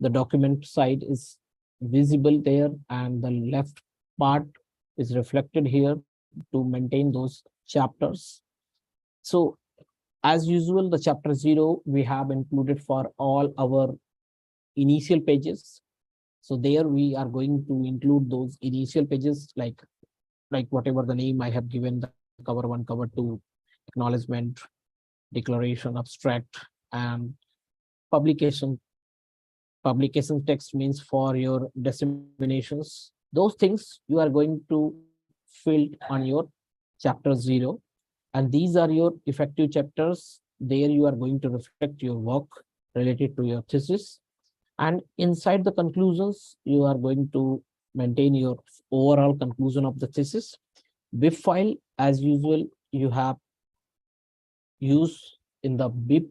the document side is visible there and the left part is reflected here to maintain those chapters. So as usual, the chapter 0 we have included for all our initial pages. So there we are going to include those initial pages like whatever the name I have given, the cover 1, cover 2, acknowledgement, declaration, abstract, and publication. Publication text means for your disseminations. Those things you are going to fill on your chapter 0. And these are your effective chapters. There you are going to reflect your work related to your thesis. And inside the conclusions, you are going to maintain your overall conclusion of the thesis. BIP file, as usual, you have used in the BIP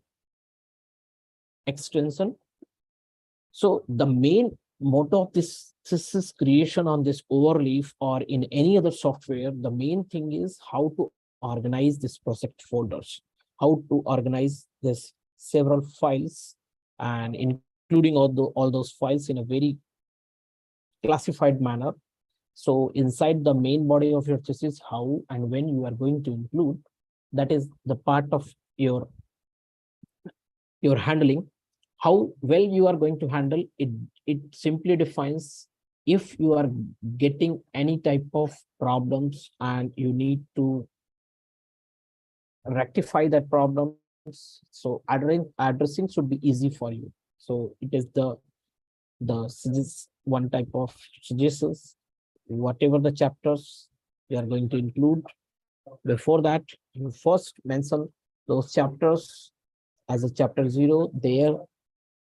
extension. So the main motto of this thesis creation on this overleaf or in any other software, the main thing is how to organize this project folders, how to organize this several files and including all those files in a very classified manner. So inside the main body of your thesis, how and when you are going to include, that is the part of your handling. How well you are going to handle it, it simply defines if you are getting any type of problems and you need to rectify that problems, so addressing should be easy for you. So it is the one type of suggestions, whatever the chapters we are going to include. Before that, you first mention those chapters as a chapter 0 there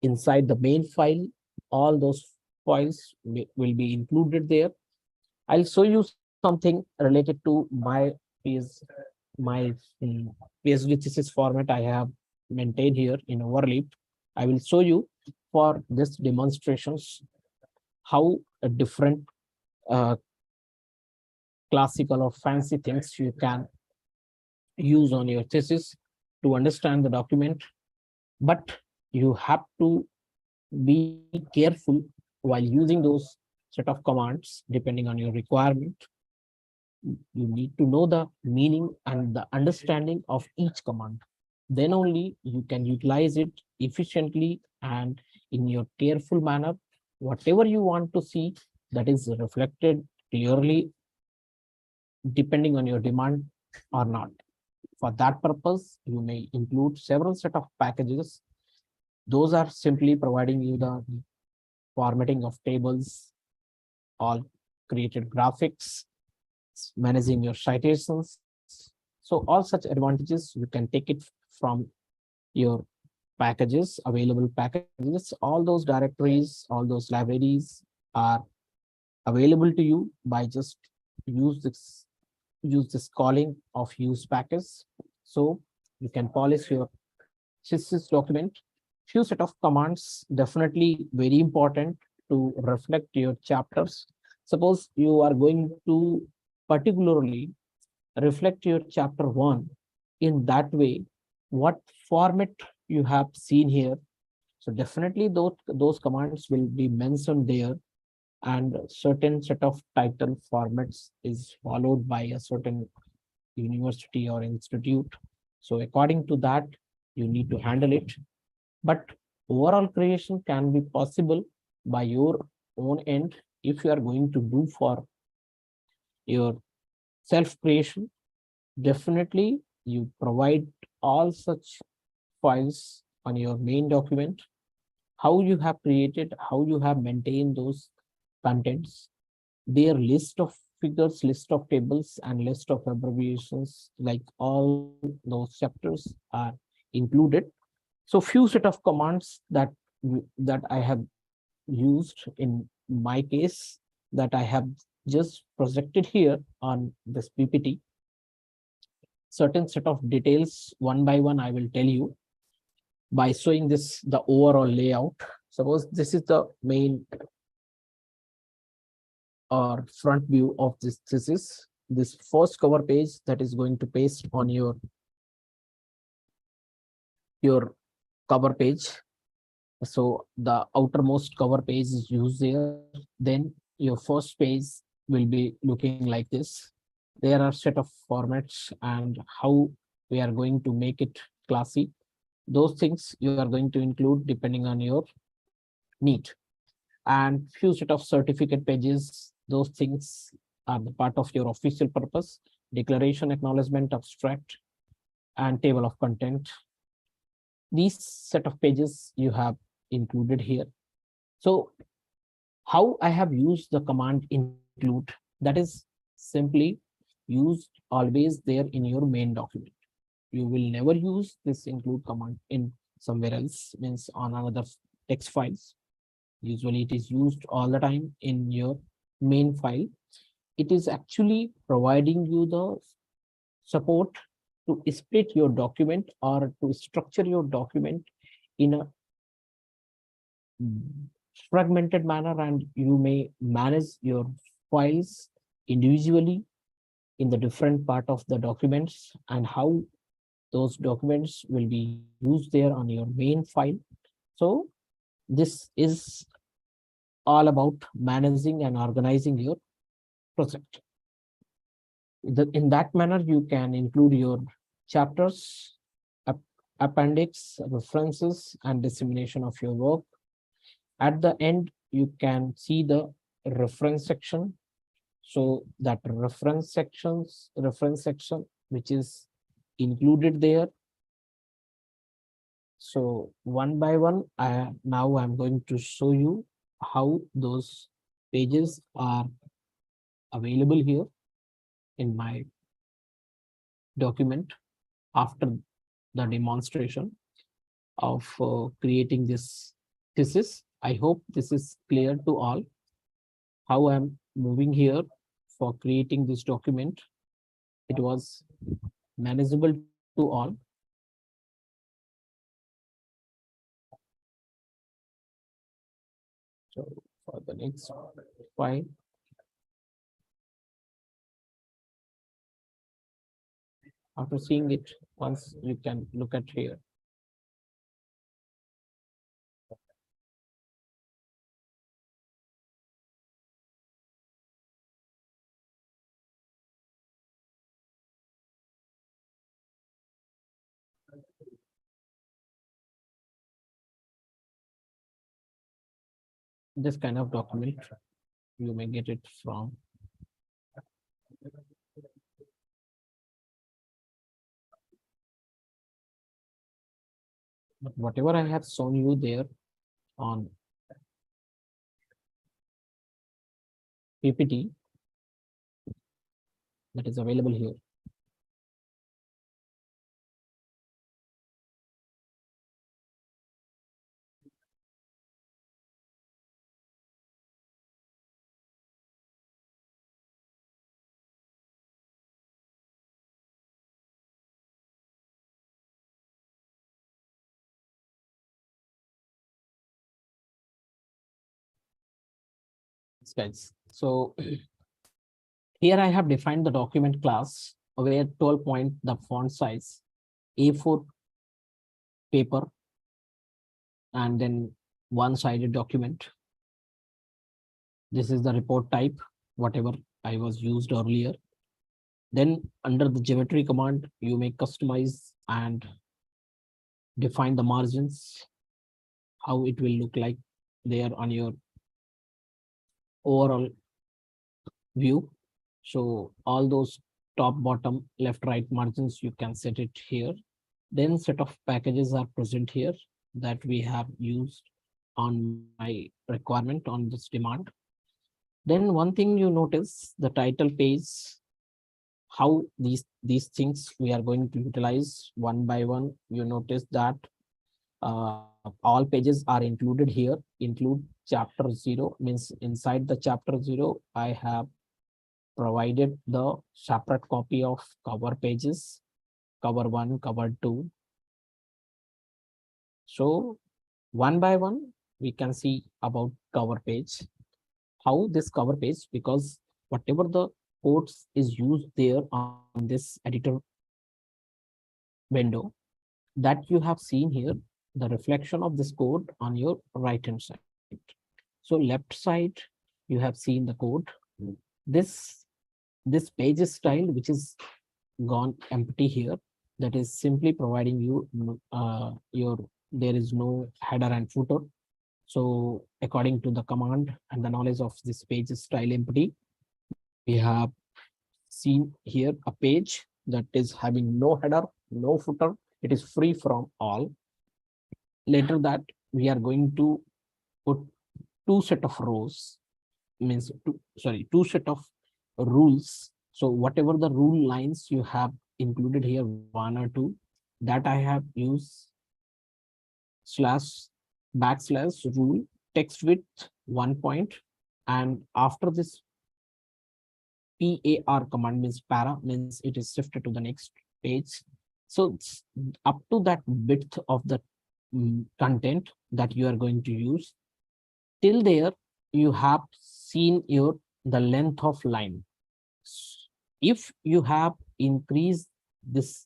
inside the main file. All those files will be included there. I'll show you something related to my PhD thesis format I have maintained here in Overleaf. I will show you for this demonstrations how a different uh, classical or fancy things you can use on your thesis to understand the document. But you have to be careful while using those set of commands depending on your requirement. You need to know the meaning and the understanding of each command. Then only you can utilize it efficiently and in your careful manner. Whatever you want to see, that is reflected clearly depending on your demand or not. For that purpose, you may include several set of packages. Those are simply providing you the formatting of tables, all created graphics, managing your citations. So all such advantages you can take it from your packages, available packages. All those directories, all those libraries are available to you by just use this use this calling of use package. So you can polish your thesis document. Few set of commands definitely very important to reflect your chapters. Suppose you are going to particularly reflect your chapter 1 in that way, what format you have seen here. So definitely those commands will be mentioned there, and certain set of title formats is followed by a certain university or institute. So according to that, you need to handle it. But overall creation can be possible by your own end if you are going to do for your self creation. Definitely, you provide all such files on your main document, how you have created, how you have maintained those contents, their list of figures, list of tables, and list of abbreviations, like all those chapters are included. So few set of commands that I have used in my case, that I have just projected here on this PPT. Certain set of details one by one I will tell you by showing this the overall layout. Suppose this is the main or front view of this thesis. This first cover page that is going to paste on your cover page. So the outermost cover page is used there. Then your first page will be looking like this. There are set of formats and how we are going to make it classy. Those things you are going to include depending on your need. And few set of certificate pages, those things are the part of your official purpose: declaration, acknowledgement, abstract, and table of content. These set of pages you have included here. So how I have used the command include, that is simply used always there in your main document. You will never use this include command in somewhere else, means on another text files. Usually it is used all the time in your main file. It is actually providing you the support to split your document or to structure your document in a fragmented manner, and you may manage your files individually in the different part of the documents, and how those documents will be used there on your main file. So this is all about managing and organizing your project. In that manner, you can include your chapters, appendix, references, and dissemination of your work. At the end, you can see the reference section. So that reference section which is included there. So one by one, now I'm going to show you how those pages are available here in my document after the demonstration of creating this thesis. I hope this is clear to all how I'm moving here for creating this document. It was manageable to all. So for the next file, after seeing it once, you can look at here. This kind of document, you may get it from but whatever I have shown you there on PPT, that is available here. Guys, so here I have defined the document class where 12 point the font size, A4 paper, and then one-sided document. This is the report type, whatever I was used earlier. Then under the geometry command, you may customize and define the margins, how it will look like there on your overall view. So all those top, bottom, left, right margins, you can set it here. Then set of packages are present here that we have used on my requirement on this demand. Then one thing you notice, the title page, how these things we are going to utilize one by one. You notice that all pages are included here. Include chapter 0 means inside the chapter 0, I have provided the separate copy of cover pages, cover 1, cover 2. So one by one, we can see about cover page. How this cover page, because whatever the codes is used there on this editor window that you have seen here, the reflection of this code on your right hand side. So left side, you have seen the code. This page style, which is gone empty here, that is simply providing you there is no header and footer. So according to the command and the knowledge of this page style empty, we have seen here a page that is having no header, no footer. It is free from all. Later that we are going to put two set of rows, means two set of rules. So whatever the rule lines you have included here, 1 or 2, that I have used / rule text width 1 point, and after this PAR command means para, means it is shifted to the next page. So up to that width of the content that you are going to use, till there you have seen the length of line. If you have increased this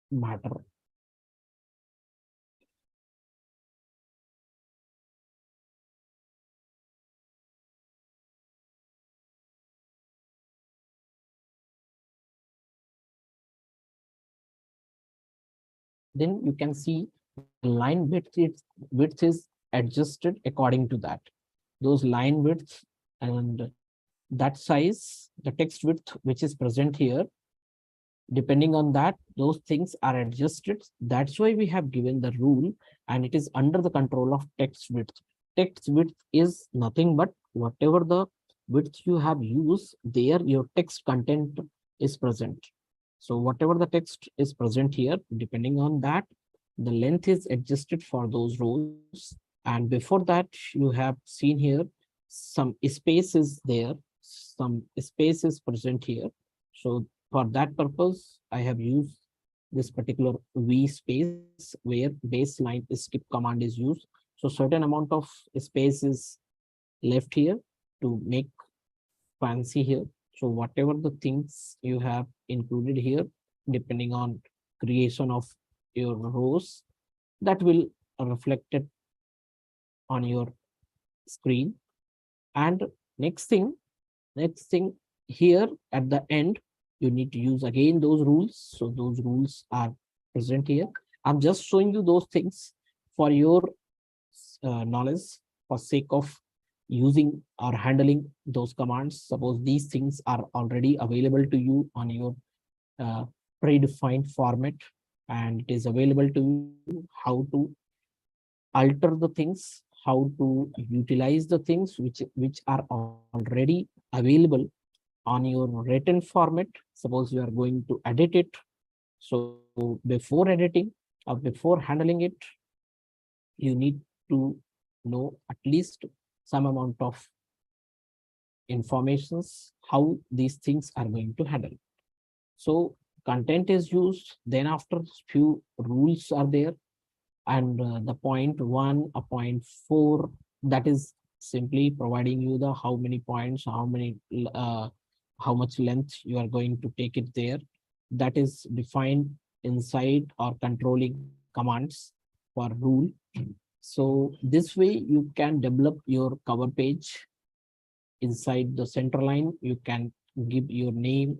matter, then you can see line width is adjusted according to that. Those line width and that size, the text width which is present here, depending on that, those things are adjusted. That's why we have given the rule, and it is under the control of text width. Text width is nothing but whatever the width you have used, there your text content is present. So whatever the text is present here, depending on that, the length is adjusted for those rows. And before that, you have seen here some space is there, some space is present here. So for that purpose, I have used this particular V space where baseline skip command is used. So certain amount of space is left here to make fancy here. So whatever the things you have included here, depending on creation of your rows, that will reflected on your screen. And next thing here at the end, you need to use again those rules. So those rules are present here. I'm just showing you those things for your knowledge, for sake of using or handling those commands. Suppose these things are already available to you on your uh, predefined format, and it is available to you how to alter the things, how to utilize the things which are already available on your written format. Suppose you are going to edit it. So before editing or before handling it, you need to know at least some amount of informations how these things are going to handle. So content is used, then after few rules are there, and the point one, a point four, that is simply providing you the how many points, how much length you are going to take it there. That is defined inside or controlling commands for rule. So this way you can develop your cover page. Inside the center line, you can give your name.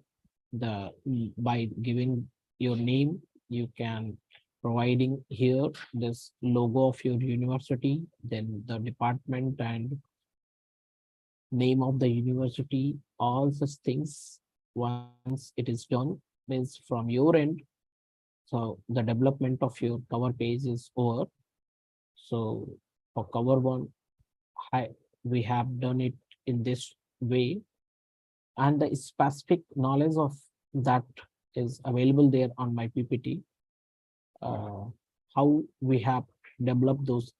By giving your name, you can providing here this logo of your university, then the department and name of the university, all such things. Once it is done, means from your end, so the development of your cover page is over. So for cover one, we have done it in this way, and the specific knowledge of that is available there on my PPT. How we have developed those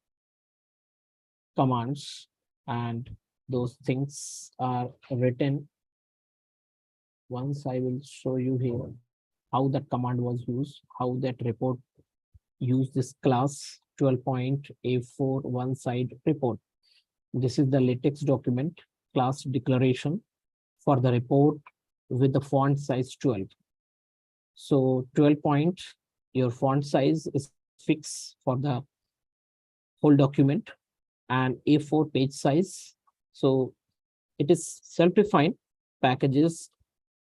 commands, and those things are written. Once I will show you here how that command was used, how that report used this class 12.A4 one side report. This is the LaTeX document class declaration for the report with the font size 12. So 12 point, your font size is fixed for the whole document, and A4 page size. So it is self-defined packages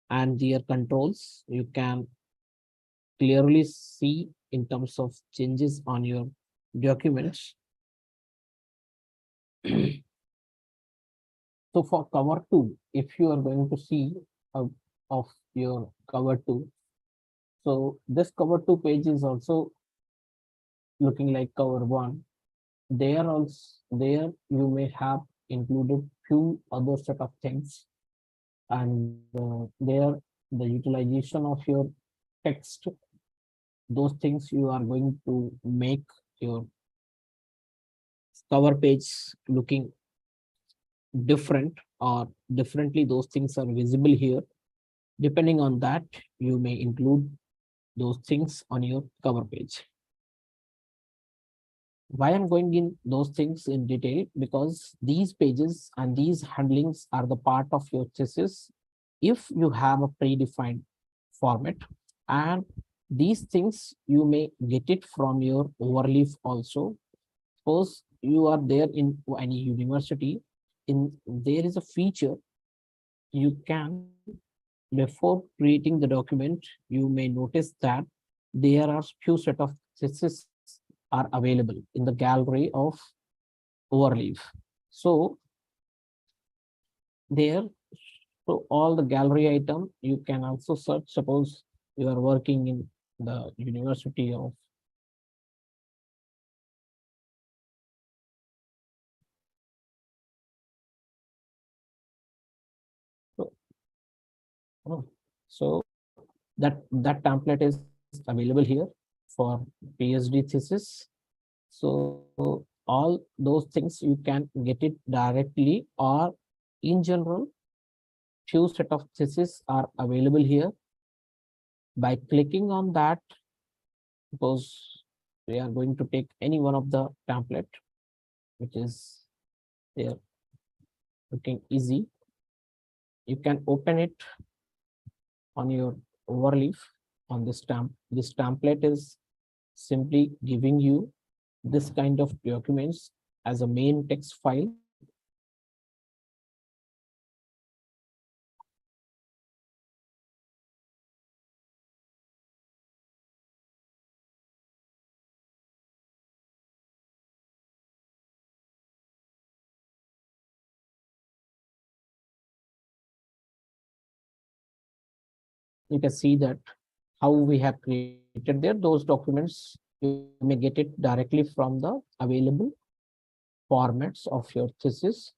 and their controls. You can clearly see in terms of changes on your documents. So for cover two, if you are going to see of your cover two, so this cover two page is also looking like cover one. There also, there you may have included few other set of things, and there the utilization of your text, those things you are going to make your cover page looking different or differently. Those things are visible here. Depending on that, you may include those things on your cover page. Why I'm going in those things in detail? Because these pages and these handlings are the part of your thesis if you have a predefined format, and these things you may get it from your overleaf also. Suppose you are there in any university, in there is a feature you can, before creating the document, you may notice that there are few set of theses are available in the gallery of overleaf. So there, so all the gallery item you can also search. Suppose you are working in the University of so, oh, so that template is available here for PhD thesis. So all those things you can get it directly, or in general, few set of theses are available here. By clicking on that, suppose we are going to take any one of the template, which is there, looking easy. You can open it on your overleaf on this stamp. This template is simply giving you this kind of documents as a main text file. You can see that how we have created there. Those documents, you may get it directly from the available formats of your thesis.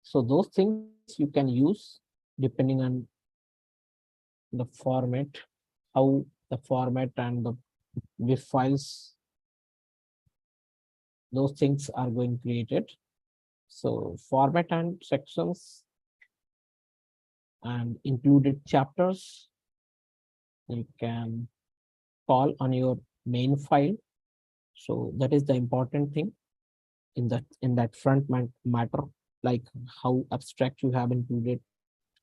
So those things you can use depending on the format, how the format and the WIF files, those things are going created. So format and sections and included chapters, you can call on your main file. So that is the important thing in that front matter, like how abstract you have included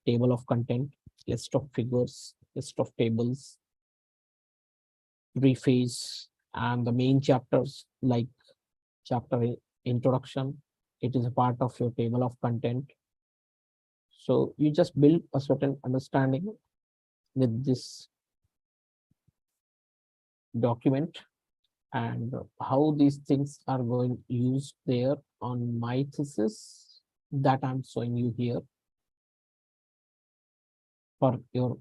table of content, list of figures, list of tables, preface, and the main chapters like introduction. It is a part of your table of content. So you just build a certain understanding with this document, and how these things are going used there on my thesis that I'm showing you here for your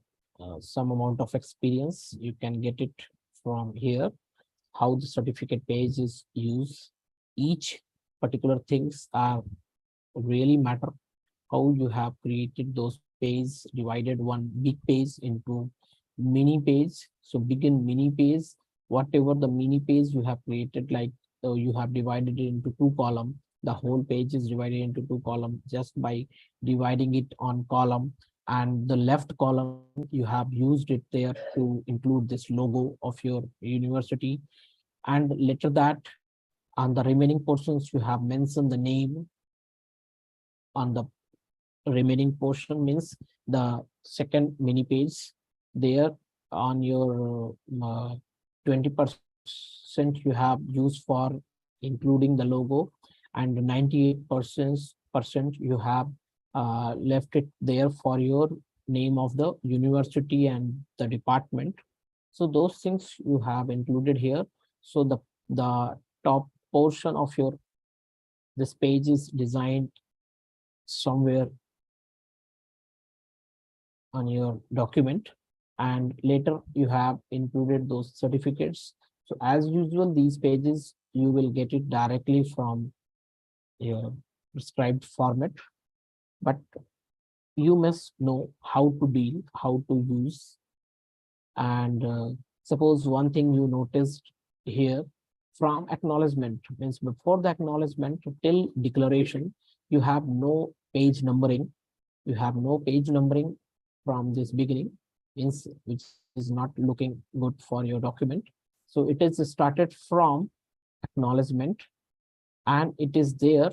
some amount of experience. You can get it from here, how the certificate page is used. Each particular things are really matter, how you have created those page, divided one big page into mini page. So big and mini page, whatever the mini page you have created, like you have divided it into two column, the whole page is divided into two column just by dividing it on column. And the left column you have used it there to include this logo of your university. And later that, on the remaining portions you have mentioned the name on the remaining portion, means the second mini page there. On your 20% you have used for including the logo, and 98% you have left it there for your name of the university and the department. So those things you have included here. So the top portion of your this page is designed somewhere on your document, and later you have included those certificates. So as usual, these pages you will get it directly from your prescribed format, but you must know how to deal, how to use. And suppose one thing you noticed here, from acknowledgement, means before the acknowledgement till declaration, you have no page numbering. You have no page numbering from this beginning, means which is not looking good for your document. So it is started from acknowledgement, and it is there.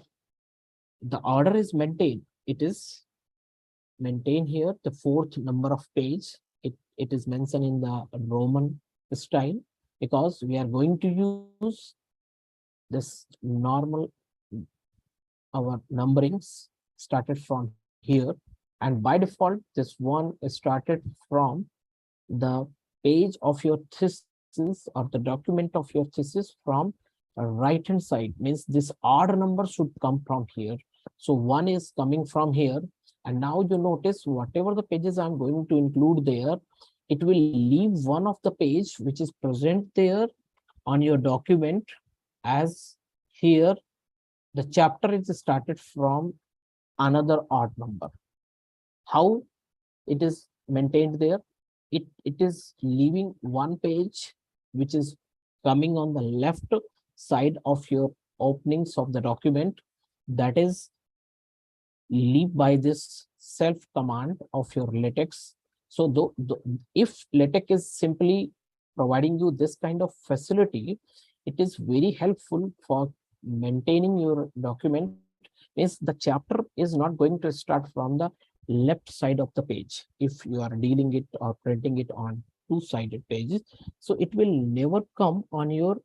The order is maintained. It is maintained here. The fourth number of page, it is mentioned in the Roman style, because we are going to use this normal, our numberings started from here. And by default, this one is started from the page of your thesis, or the document of your thesis, from right hand side, means this odd number should come from here. So 1 is coming from here. And now you notice whatever the pages I'm going to include there, it will leave one of the page which is present there on your document, as here the chapter is started from another odd number. How it is maintained there? It is leaving one page which is coming on the left side of your openings of the document, that is leave by this self command of your LaTeX. So if LaTeX is simply providing you this kind of facility, it is very helpful for maintaining your document. Means the chapter is not going to start from the left side of the page if you are dealing it or printing it on two-sided pages. So it will never come on your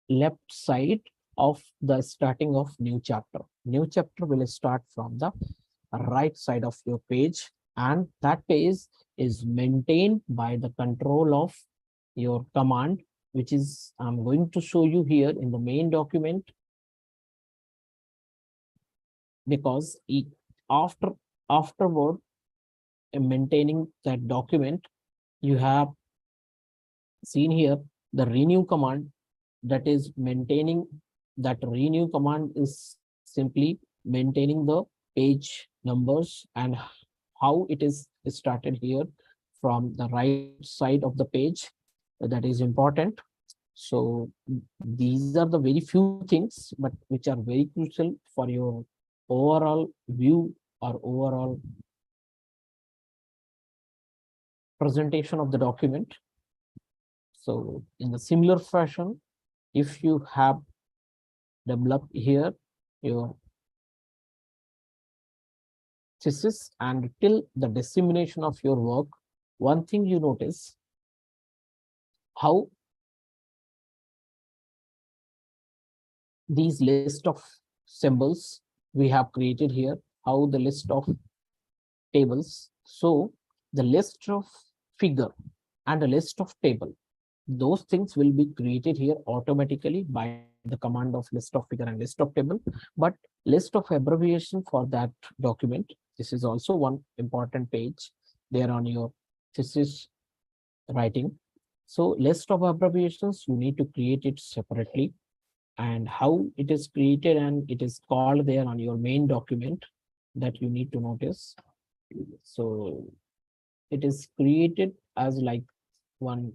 left side of the starting of new chapter. New chapter will start from the right side of your page, and that page is maintained by the control of your command, which is I'm going to show you here in the main document. Because afterward maintaining that document, you have seen here the renew command, that is maintaining. That renew command is simply maintaining the page numbers and how it is started here from the right side of the page. That is important. So these are the very few things, but which are very crucial for your overall view or overall presentation of the document. So in the similar fashion, if you have developed here your thesis and till the dissemination of your work, one thing you notice how these list of symbols we have created here, how the list of tables. So the list of figure and a list of table, those things will be created here automatically by the command of list of figure and list of table. But list of abbreviation for that document, this is also one important page there on your thesis writing. So list of abbreviations, you need to create it separately, and how it is created and it is called there on your main document, that you need to notice. So it is created as like one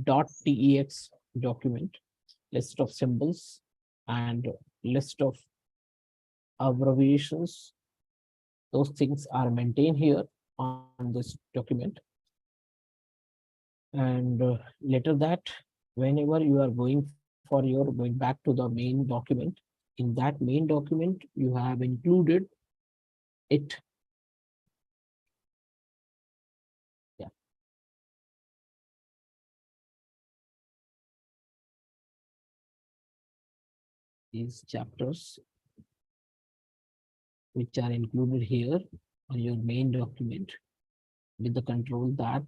.tex document, list of symbols and list of abbreviations. Those things are maintained here on this document. And later that, whenever you are going for your going back to the main document, in that main document you have included it. Yeah. These chapters which are included here on your main document with the control that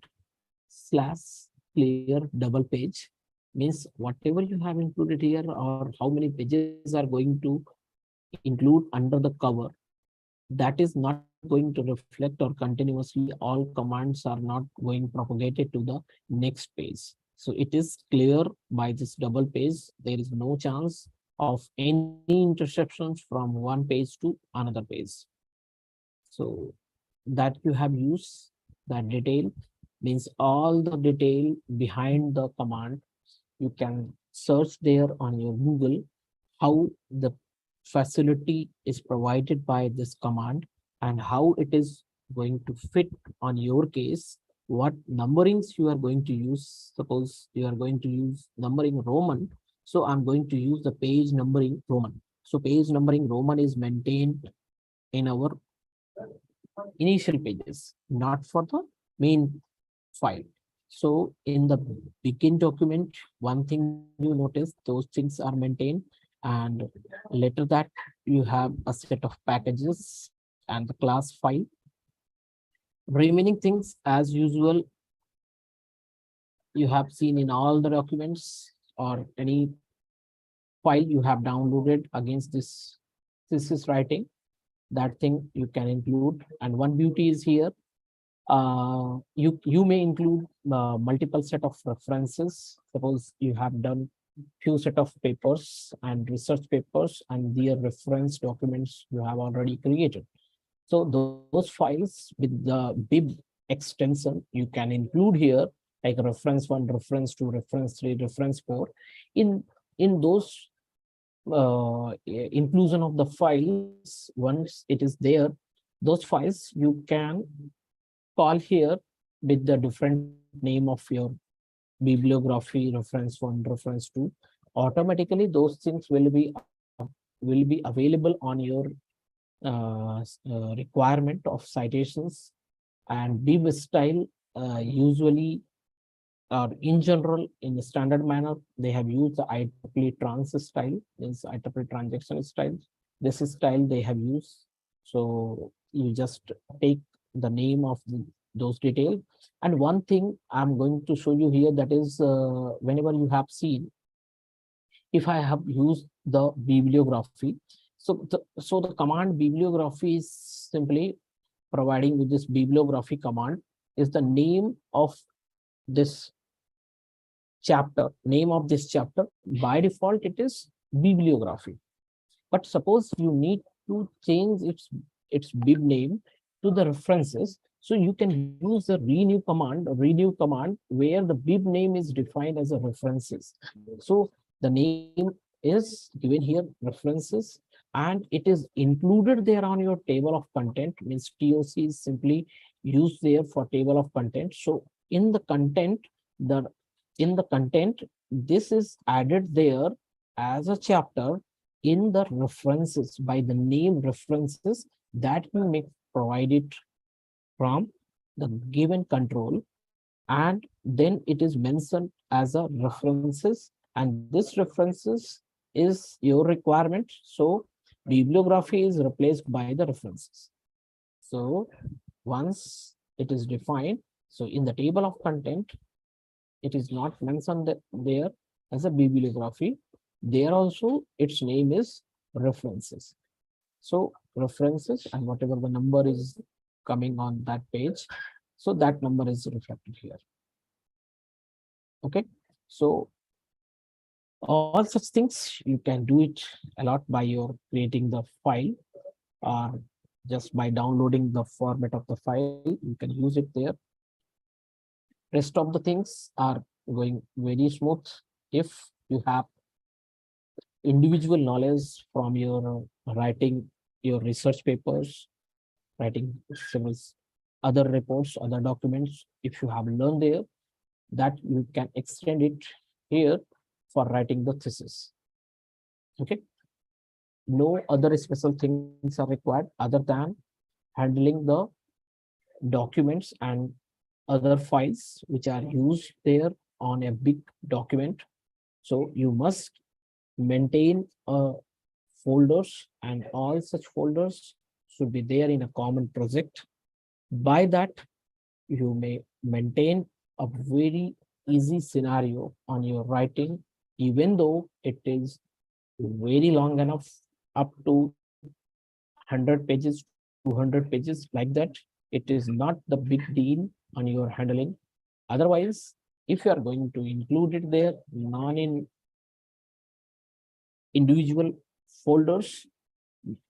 /clear double page, means whatever you have included here or how many pages are going to include under the cover, that is not going to reflect, or continuously all commands are not going propagated to the next page. So it is clear by this double page. There is no chance of any interceptions from one page to another page. So that you have used that detail, means all the detail behind the command. You can search there on your Google how the facility is provided by this command and how it is going to fit on your case, what numberings you are going to use. Suppose you are going to use numbering Roman, so I'm going to use the page numbering Roman. So page numbering Roman is maintained in our initial pages, not for the main file. So in the begin document, one thing you notice, those things are maintained, and later that you have a set of packages and the class file. Remaining things as usual you have seen in all the documents or any file you have downloaded against this thesis writing, that thing you can include. And one beauty is here, you may include multiple set of references. Suppose you have done few set of papers and research papers, and their reference documents you have already created. So those files with the bib extension you can include here, like reference 1, reference 2, reference 3, reference 4. In those inclusion of the files, once it is there, those files you can call here with the different name of your bibliography, reference 1, reference 2. Automatically those things will be available on your requirement of citations. And bib style usually, or in general, in the standard manner, they have used the IEEE trans style, is IEEE transaction style. This is style they have used. So you just take the name of those details. And one thing I'm going to show you here, that is whenever you have seen, if I have used the bibliography, so the command bibliography is simply providing with this bibliography command is the name of this chapter. Name of this chapter, by default it is bibliography. But suppose you need to change its bib name to the references, so you can use the renew command where the bib name is defined as a references. So the name is given here, references, and it is included there on your table of content. Means TOC is simply used there for table of content. So in the content, this is added there as a chapter in the references by the name references that you may provide it from the given control, and then it is mentioned as a references, and this references is your requirement. So bibliography is replaced by the references. So once it is defined, so in the table of content, it is not mentioned there as a bibliography. There also its name is references. So references, and whatever the number is coming on that page, so that number is reflected here. Okay, so all such things you can do it a lot by your creating the file, or just by downloading the format of the file, you can use it there. Rest of the things are going very smooth if you have individual knowledge from your writing your research papers, writing several other reports, other documents. If you have learned there, that you can extend it here for writing the thesis. Okay. No other special things are required other than handling the documents and other files which are used there on a big document. So you must maintain folders, and all such folders should be there in a common project. By that, you may maintain a very easy scenario on your writing, even though it is very long enough, up to 100 pages, 200 pages, like that. It is not the big deal on your handling. Otherwise, if you are going to include it there, non in individual folders,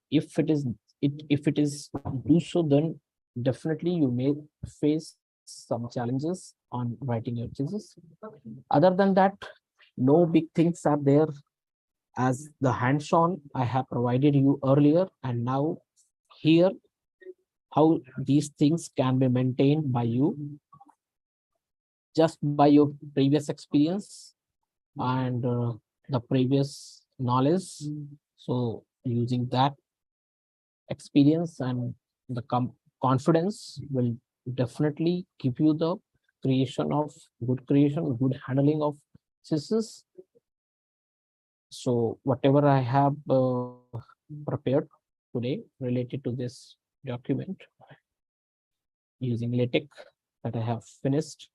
if it is do so, then definitely you may face some challenges on writing your thesis. Other than that, no big things are there. As the hands-on I have provided you earlier, and now here how these things can be maintained by you just by your previous experience and the previous knowledge. So using that experience and the confidence will definitely give you the good handling of thesis. So whatever I have prepared today related to this document using LaTeX that I have finished.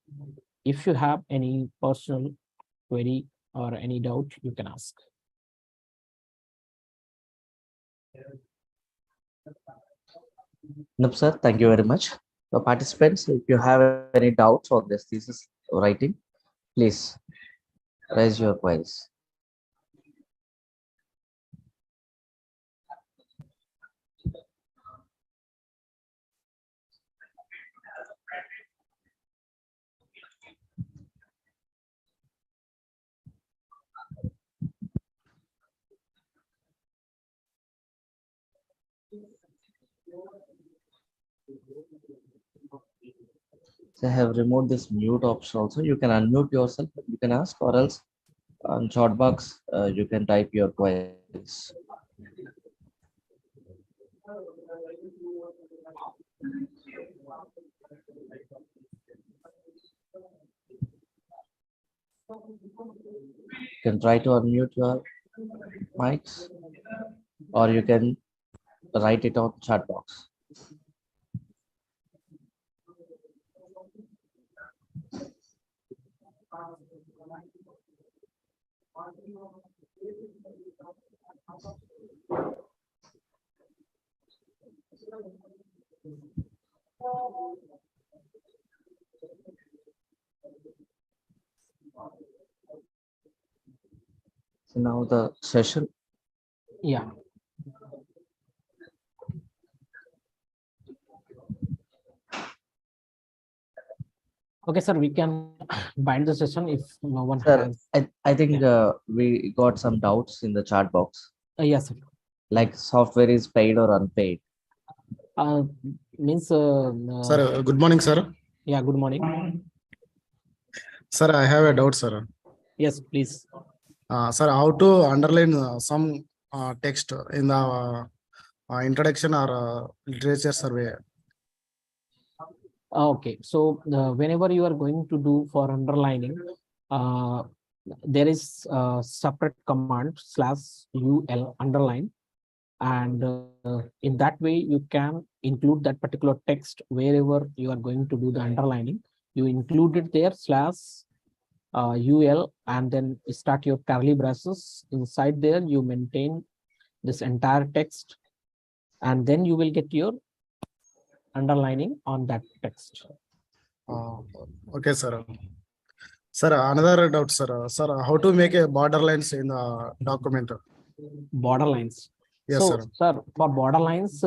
If you have any personal query or any doubt, you can ask. Nope, sir. Thank you very much. Participants, if you have any doubts on this thesis writing, please raise your queries. So I have removed this mute option also. You can unmute yourself. You can ask, or else on chat box you can type your queries. You can try to unmute your mics, or you can write it on chat box. So now the session. Yeah. Okay, sir, we can bind the session if no one Sir, has. I think we got some doubts in the chat box, Yes, sir. like software is paid or unpaid. Means. Sir, good morning, sir. Yeah, good morning. Sir, I have a doubt, sir. Yes, please. Sir, how to underline some text in the introduction or literature survey? Okay, so whenever you are going to do for underlining, there is a separate command /ul underline, and in that way you can include that particular text wherever you are going to do the underlining. You include it there /ul, and then you start your curly braces. Inside there, you maintain this entire text, and then you will get your underlining on that text. Okay, sir. Sir, another doubt, sir. Sir, how to make a borderlines in the document? Borderlines. Yes, So, sir. sir, for borderlines,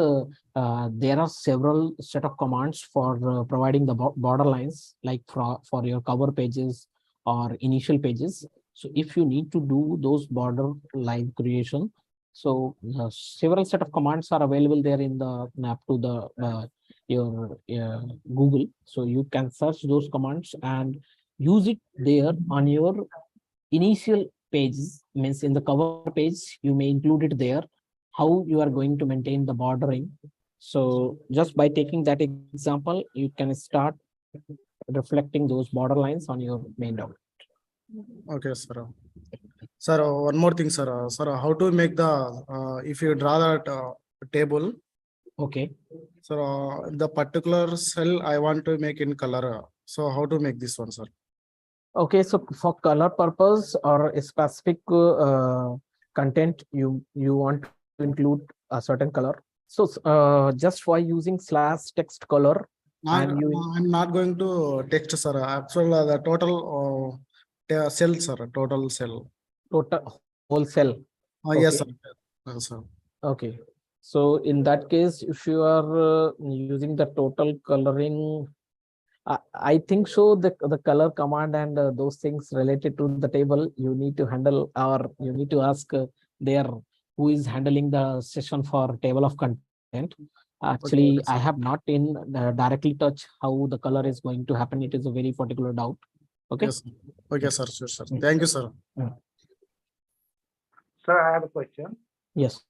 there are several set of commands for providing the borderlines, like for your cover pages or initial pages. So, if you need to do those border line creation, so several set of commands are available there in the map to the your Google. So you can search those commands and use it there on your initial pages. Means in the cover page, you may include it there, how you are going to maintain the bordering. So just by taking that example, you can start reflecting those borderlines on your main document. Okay, sir. Sir, one more thing, sir. Sir, how to make the if you draw that table, Okay. sir, the particular cell I want to make in color. So how to make this one, sir? Okay, so for color purpose or a specific content, you want to include a certain color. So just by using /text color, and I'm not going to text, sir. Actually, the total cell, sir. Total cell. total whole cell. Yes, sir. Okay. Yes, sir. Okay. So in that case, if you are using the total coloring, I think so. The color command and those things related to the table, you need to handle, or you need to ask there who is handling the session for table of content. Actually, Okay, I have not in directly touch how the color is going to happen. It is a very particular doubt. Okay. Yes. Okay, sir. Sure, sir. Thank you, sir. Sir, I have a question. Yes.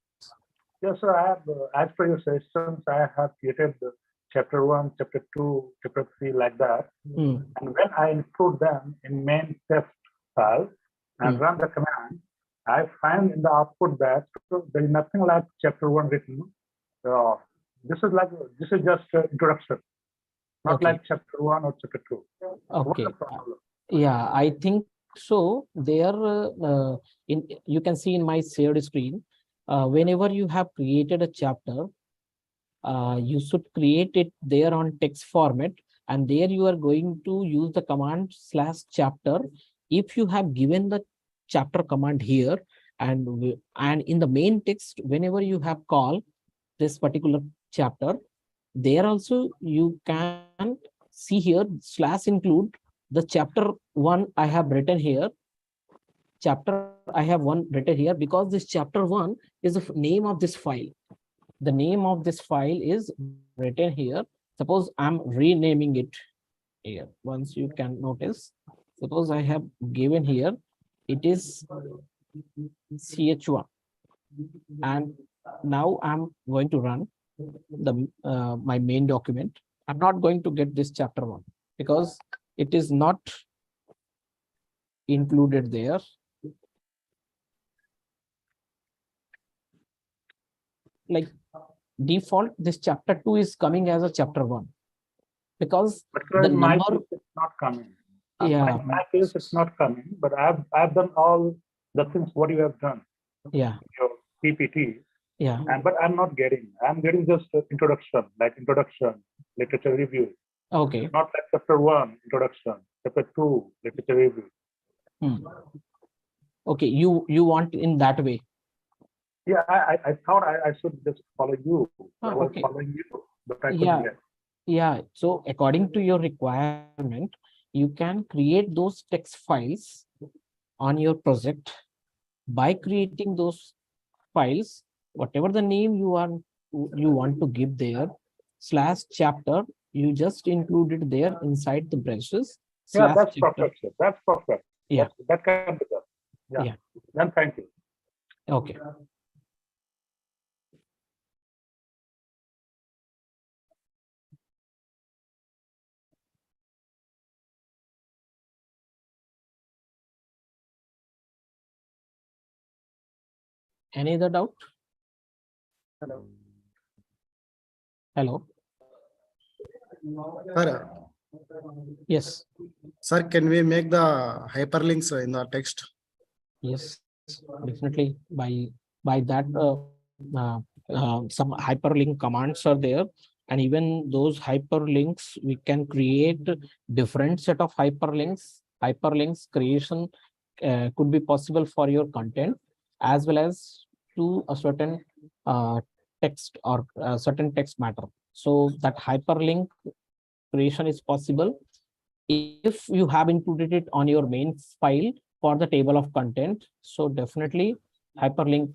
Yes, sir. I have, as per your sessions, I have created chapter 1, chapter 2, chapter 3, like that. And when I include them in main test file and run the command, I find in the output that there is nothing like chapter 1 written. This is just introduction, not Okay. like chapter 1 or chapter 2. Okay. Yeah, I think so. There, you can see in my shared screen, whenever you have created a chapter, you should create it there on text format, and there you are going to use the command /chapter. If you have given the chapter command here, and in the main text, whenever you have called this particular chapter, there also you can see here /include the chapter 1 I have written here. Chapter I have one written here because this chapter 1 is the name of this file. The name of this file is written here. Suppose I'm renaming it here. Once you can notice, suppose I have given here, it is ch1, and now I'm going to run the my main document. I'm not going to get this chapter 1 because it is not included there. Like default, this chapter 2 is coming as a chapter 1 because But the in my number, case, it's not coming. yeah, In my case, it's not coming, but I've done all the things what you have done, yeah, your PPT, yeah. but I'm not getting. I'm getting just introduction, literature review. Okay. Not like chapter 1, introduction, chapter 2, literature review. Okay, you want in that way. Yeah, I thought I should just follow you. I was Okay. following you, but I couldn't Yeah. get. Yeah, so according to your requirement, you can create those text files on your project. By creating those files, whatever the name you want to give there, /chapter, you just include it there inside the braces. Yeah, that's /chapter. perfect, sir. That's perfect. Yeah. That can be done. Yeah. Yeah. Then thank you. Okay. Any other doubt? Hello. Hello. Sir, Yes. sir, can we make the hyperlinks in the text? Yes, definitely. By that, some hyperlink commands are there, and even those hyperlinks, we can create different set of hyperlinks. Hyperlinks creation could be possible for your content as well as to a certain text or certain text matter. So that hyperlink creation is possible if you have included it on your main file for the table of content. So definitely hyperlink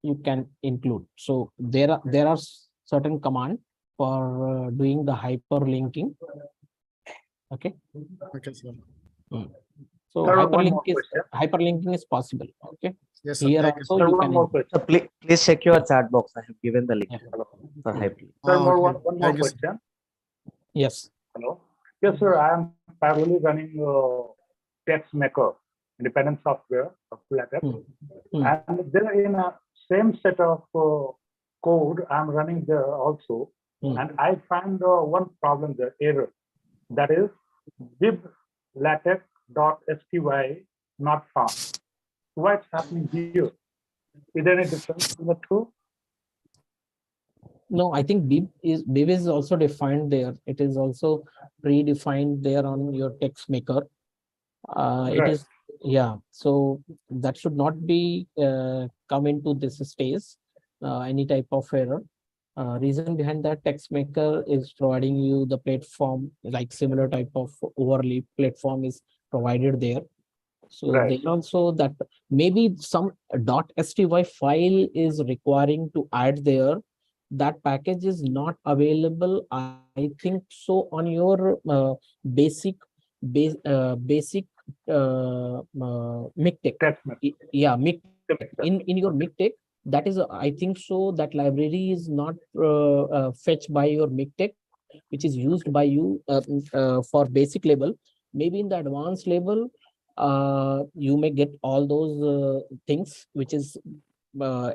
you can include. So there are certain command for doing the hyperlinking. Okay. Okay, sir. So Sir, one more question. hyperlinking is possible. Okay. Yes, sir. Here Thank you, also sir. Sir, you one can. more question. So please check your chat box. I have given the link Yeah. for hyperlink. Sir, Okay. one more Thank you, sir. question. Yes. Hello. Yes, sir. I am parallelly running text maker, independent software of LaTeX, and there in a same set of code I'm running there also, and I find one problem there, error, that is bib latex.sty not found. What's happening here? Is there any difference in the two? No, I think bib is also defined there. It is also predefined there on your text maker. It Right. is, yeah. So that should not be come into this stage, any type of error. Reason behind that, text maker is providing you the platform, like similar type of overlay platform is provided there. So Right. there also that maybe some .sty file is requiring to add there. That package is not available, I think so, on your basic MikTeX. Text maker. Yeah, MikTeX. In your MikTeX, that is, I think so, that library is not fetched by your MikTeX, which is used by you for basic level. Maybe in the advanced level, you may get all those things which is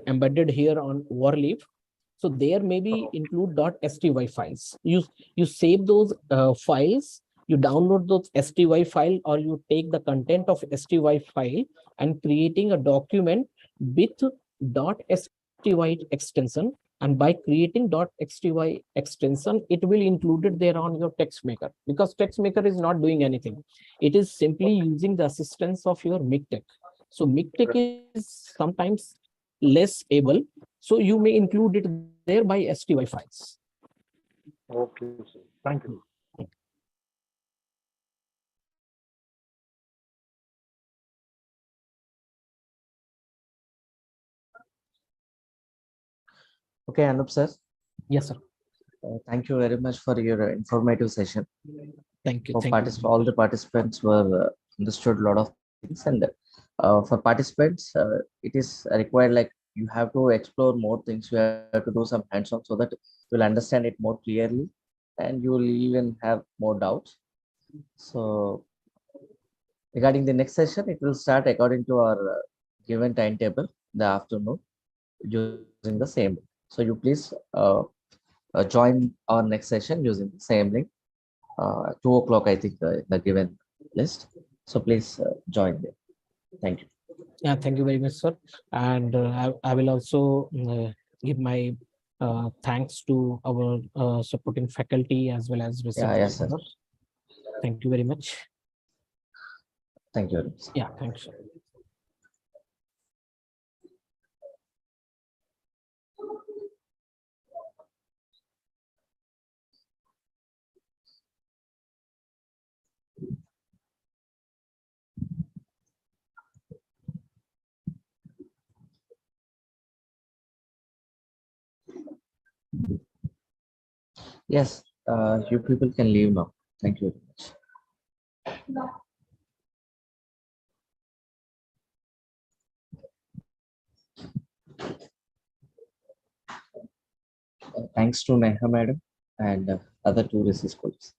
embedded here on overleaf. So there maybe include .sty files. You save those files, you download those sty file, or you take the content of sty file and creating a document with .sty extension, and by creating .sty extension, it will include it there on your text maker, because text maker is not doing anything. It is simply using the assistance of your MikTeX. So MikTeX is sometimes less able, so you may include it there by STY files. Okay, sir. Thank you. Okay, Anup sir. Yes, sir. Thank you very much for your informative session. Thank you. For Thank you. all the participants were understood a lot of things, and for participants, it is required like you have to explore more things. You have to do some hands-on so that you'll understand it more clearly, and you will even have more doubts. So regarding the next session, it will start according to our given timetable in the afternoon using the same. So you please join our next session using the same link. 2 o'clock, I think, the given list. So please join there. Thank you. Yeah, thank you very much, sir. And I will also give my thanks to our supporting faculty as well as research. Yes, sir. Thank you very much. Thank you very much. Yeah, thanks. Yes, you people can leave now. Thank you very much. Thanks to Neha madam and other two research colleagues.